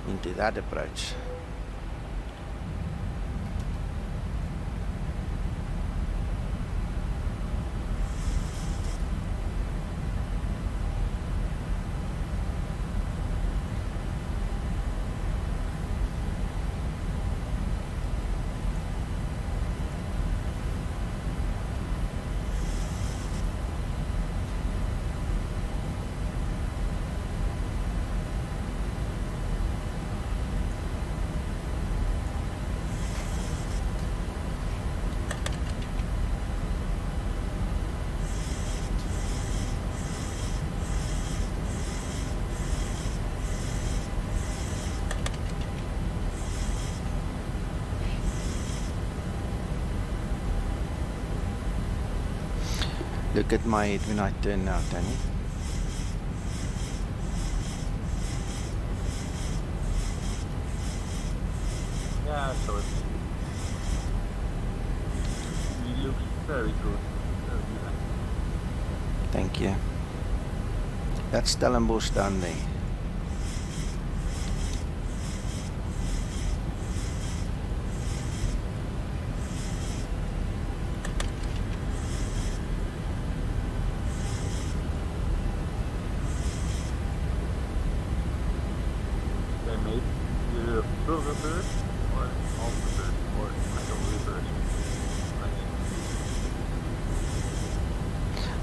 into that approach. Look at my head when I turn now, Danny. Yeah, so it looks very good. Thank you. That's Stellenbosch down there.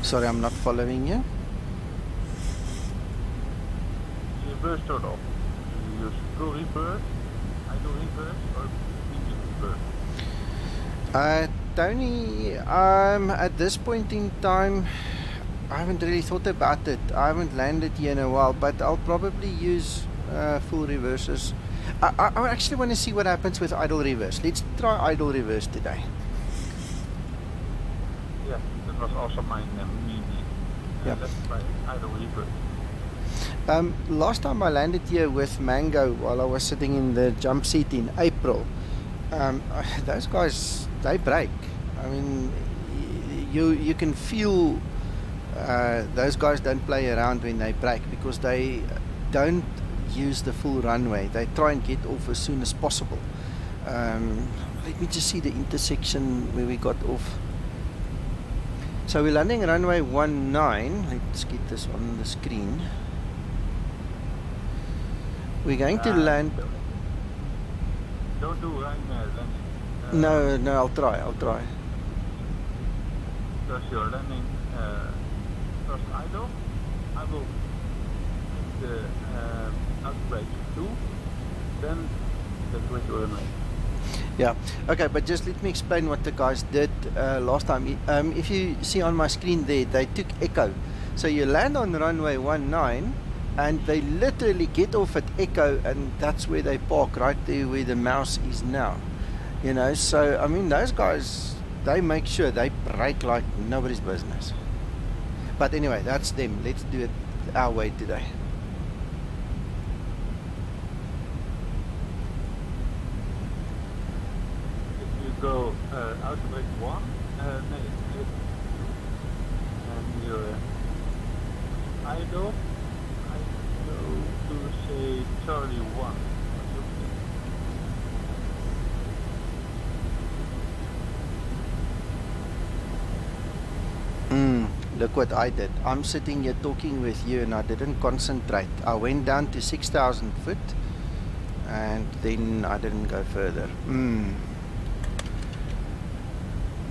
Sorry, I'm not following you. You reverse sort of. You use full reverse, idle reverse, or medium reverse? Tony, at this point in time, I haven't really thought about it. I haven't landed here in a while, but I'll probably use full reverses. I actually want to see what happens with idle reverse. Let's try idle reverse today. Yeah, that was also my medium. Yeah. Let's try idle reverse. Last time I landed here with Mango while I was sitting in the jump seat in April, those guys, they break. I mean, you can feel those guys don't play around when they break because they don't use the full runway. They try and get off as soon as possible. Let me just see the intersection where we got off. So we're landing runway 19. Let's get this on the screen. We're going to land. Don't do landing. No, I'll try. Because you're landing first idle. I will hit the outbreak 2, then the quick runway. Yeah, okay, but just let me explain what the guys did last time. If you see on my screen there, they took echo. So you land on runway 19 and they literally get off at echo, and that's where they park, right there where the mouse is now. You know, so I mean, those guys, they make sure they brake like nobody's business. But anyway, that's them. Let's do it our way today. Go out of break 1, and you're idle. I go to say Charlie 1. Look what I did. I'm sitting here talking with you and I didn't concentrate. I went down to 6,000 foot and then I didn't go further.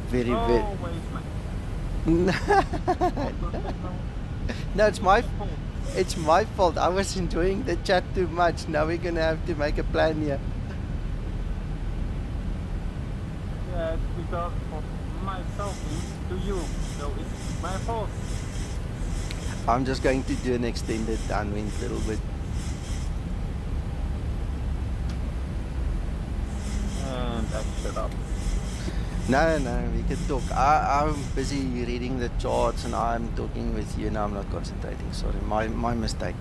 Very. No, it's my fault. I was enjoying the chat too much. Now we're gonna have to make a plan here. Yeah, it's because of my talking to you, so it's my fault. I'm just going to do an extended downwind a little bit. And I shut up. No, we can talk. I'm busy reading the charts and I'm talking with you and I'm not concentrating. Sorry, my mistake.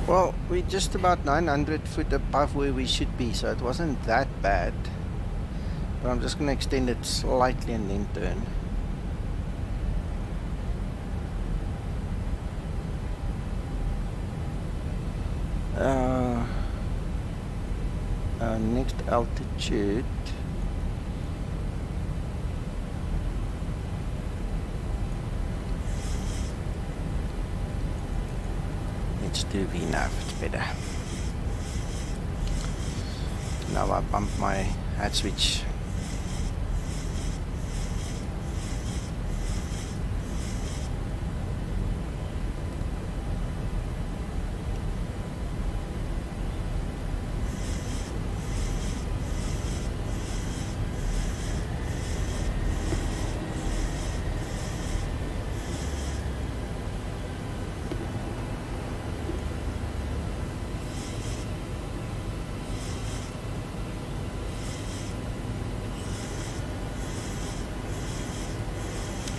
Well, we're just about 900 foot above where we should be, so it wasn't that bad. But I'm just going to extend it slightly and then turn. Next altitude. Let's do VNAV, it's better. Now I bump my hat switch.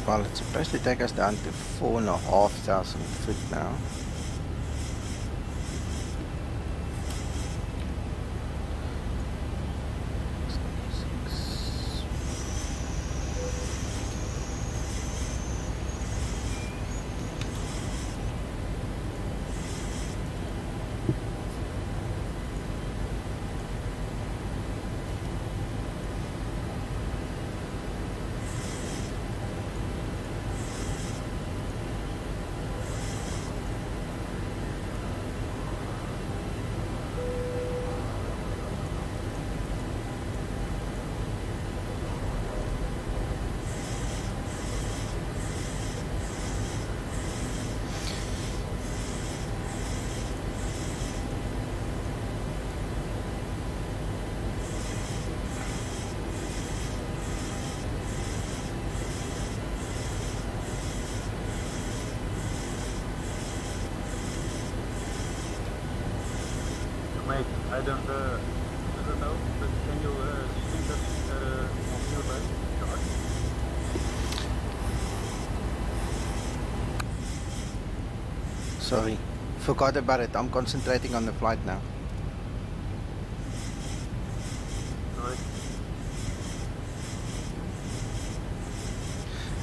Well, it's supposed to take us down to 4,500 foot now. I don't know, but can you sync us on your chart? Sorry, forgot about it. I'm concentrating on the flight now. Sorry.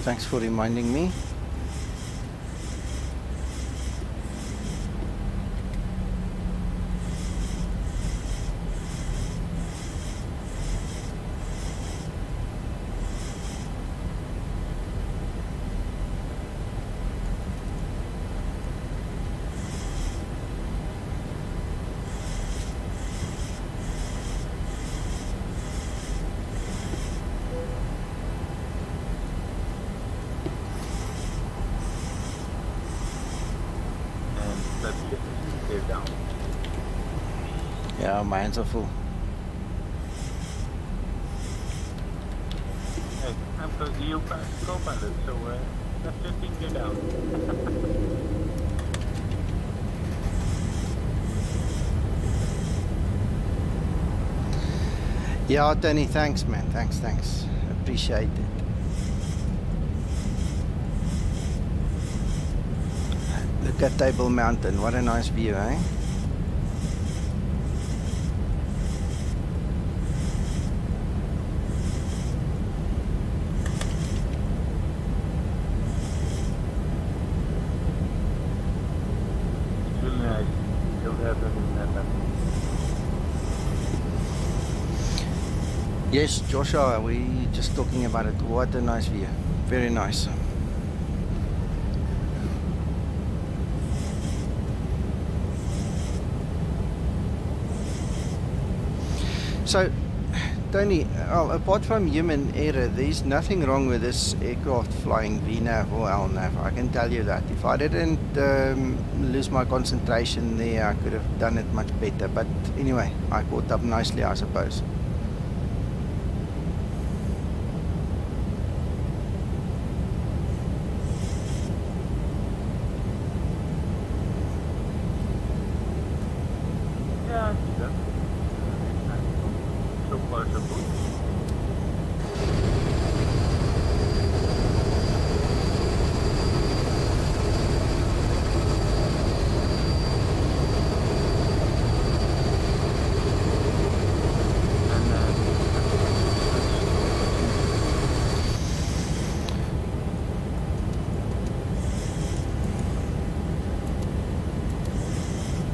Thanks for reminding me. Yeah, my hands are full. Hey, I'm the EU co-pilot, so let's just think it out. Yeah, Tony, thanks, man. Thanks. Appreciate it. Look at Table Mountain. What a nice view, eh? Yes, Joshua, we just talking about it. What a nice view. Very nice. So, Tony, apart from human error, there's nothing wrong with this aircraft flying VNAV or LNAV. I can tell you that. If I didn't lose my concentration there, I could have done it much better. But anyway, I caught up nicely, I suppose.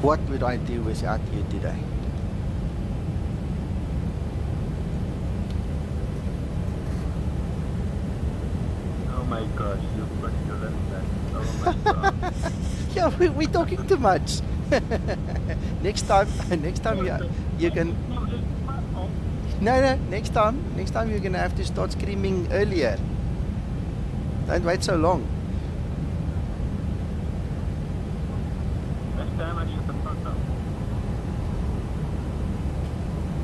What would I do without you today? Oh my gosh, you put your left back. Oh my god. Yeah, we're talking too much. next time you can. No, next time you're gonna have to start screaming earlier. Don't wait so long. Next time I shut the fuck up.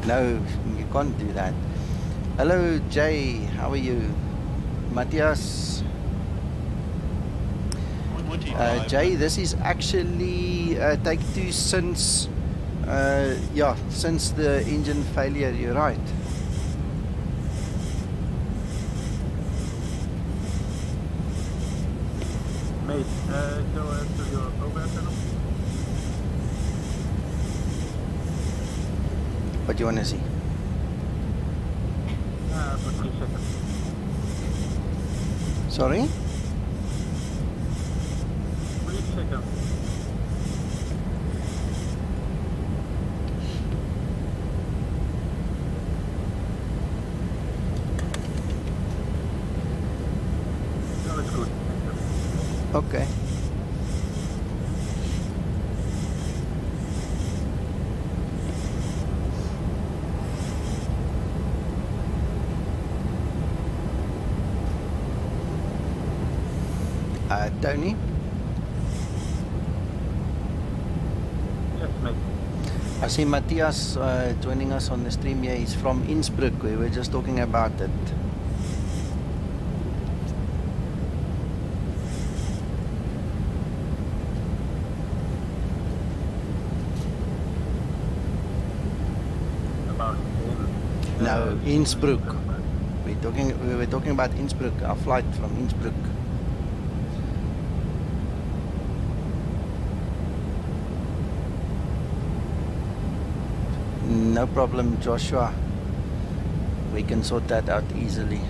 No, you can't do that. Hello, Jay. How are you? Matthias. Jay, this is actually take two since since the engine failure. You're right. Mate, go to your program channel. What do you want to see? For 3 seconds. Sorry? 3 seconds. No, it's good. Okay. Tony? Yes, mate. I see Matthias joining us on the stream here. He's from Innsbruck. We were just talking about it. About No, Innsbruck. We were talking about Innsbruck, our flight from Innsbruck. No problem, Joshua. We can sort that out easily.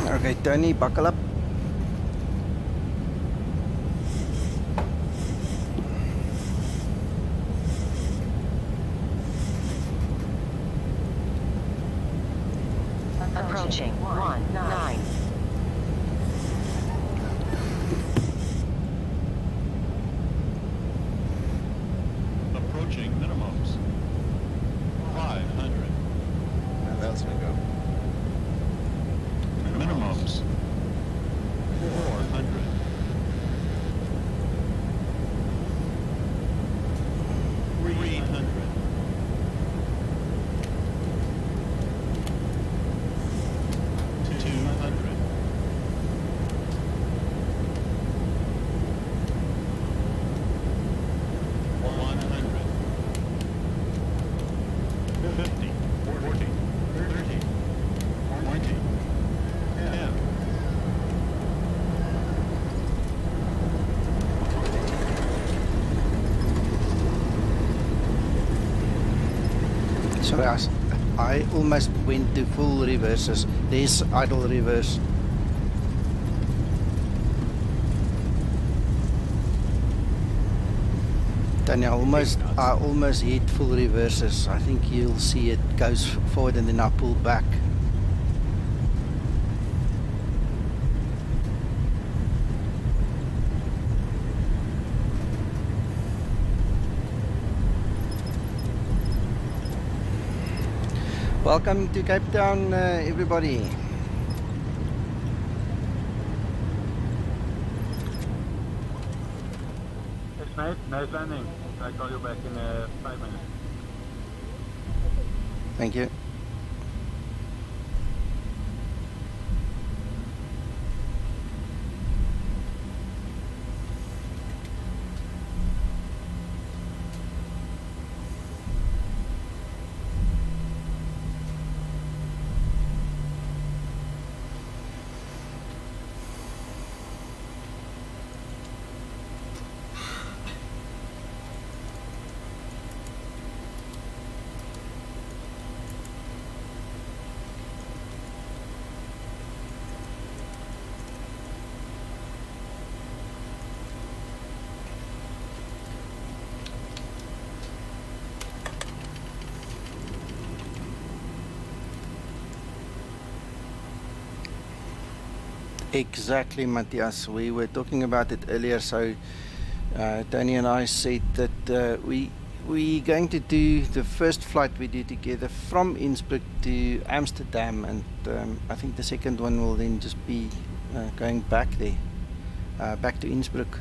Okay, Tony, buckle up. Approaching 19. Approaching minimums. 500. Now that's gonna go. Minimums. 400. Sorry, I almost went to full reverses. There's idle reverse. Tony, I almost hit full reverses. I think you'll see it goes forward and then I pull back. Welcome to Cape Town, everybody. Yes, mate. Nice landing. I'll call you back in 5 minutes. Thank you. Exactly, Matthias. We were talking about it earlier. So Tony and I said that we're going to do the first flight we do together from Innsbruck to Amsterdam, and I think the second one will then just be going back there, back to Innsbruck.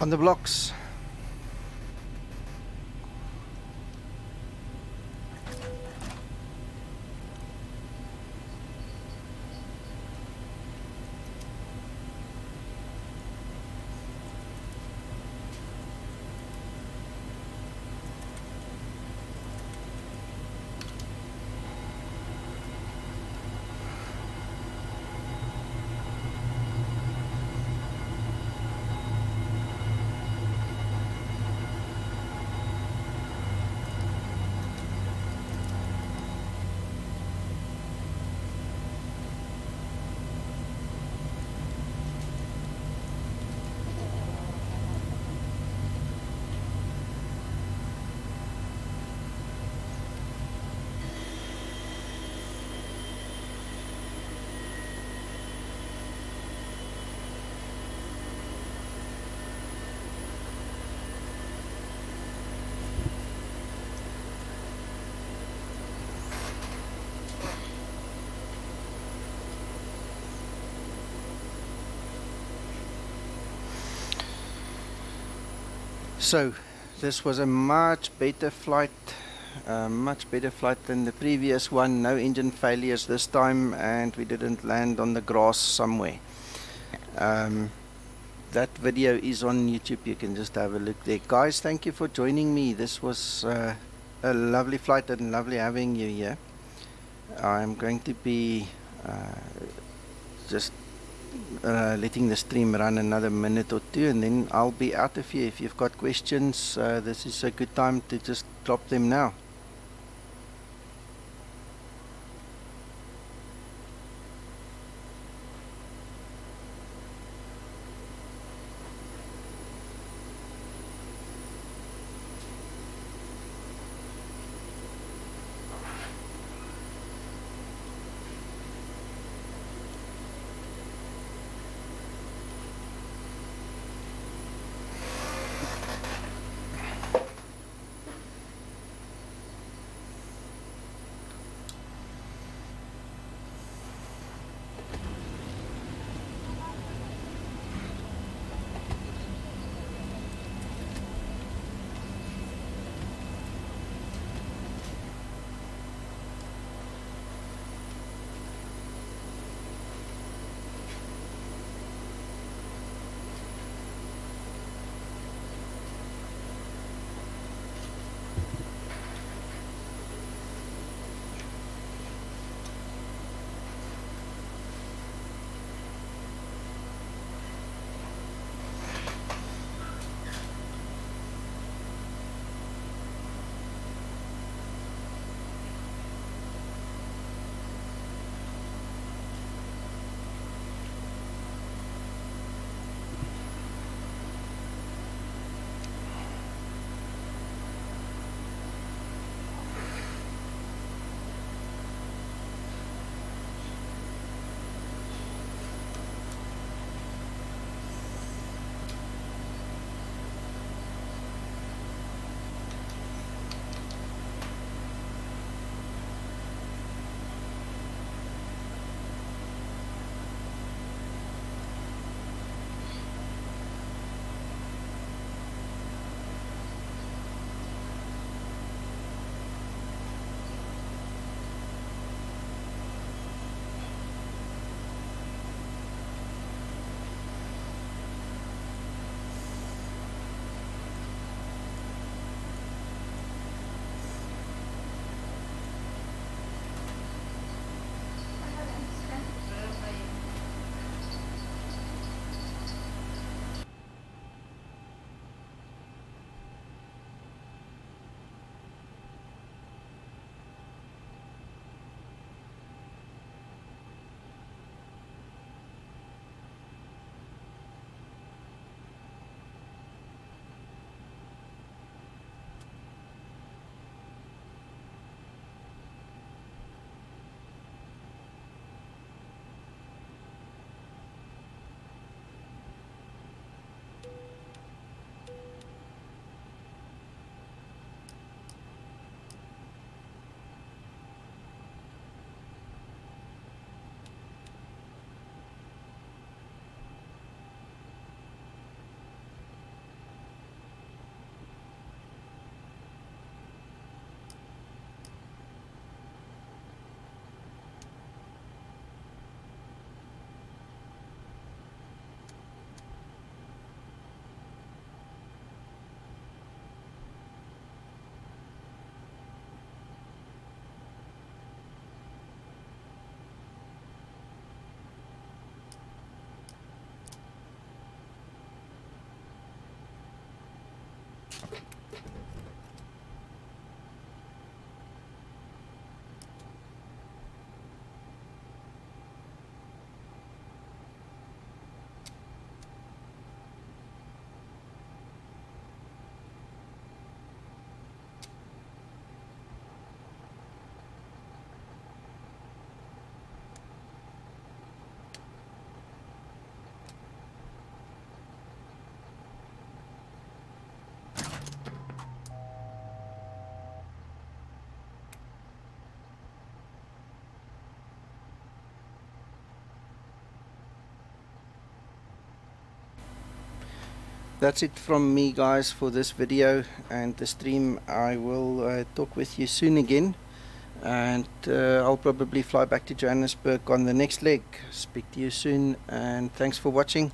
On the blocks. So this was a much better flight than the previous one. No engine failures this time, and we didn't land on the grass somewhere. That video is on YouTube. You can just have a look there. Guys, thank you for joining me. This was a lovely flight and lovely having you here. I'm going to be just letting the stream run another minute or two, and then I'll be out of here. If you've got questions, this is a good time to just drop them now. that's it from me, guys, for this video and the stream. I will talk with you soon again, and I'll probably fly back to Johannesburg on the next leg. Speak to you soon, and thanks for watching.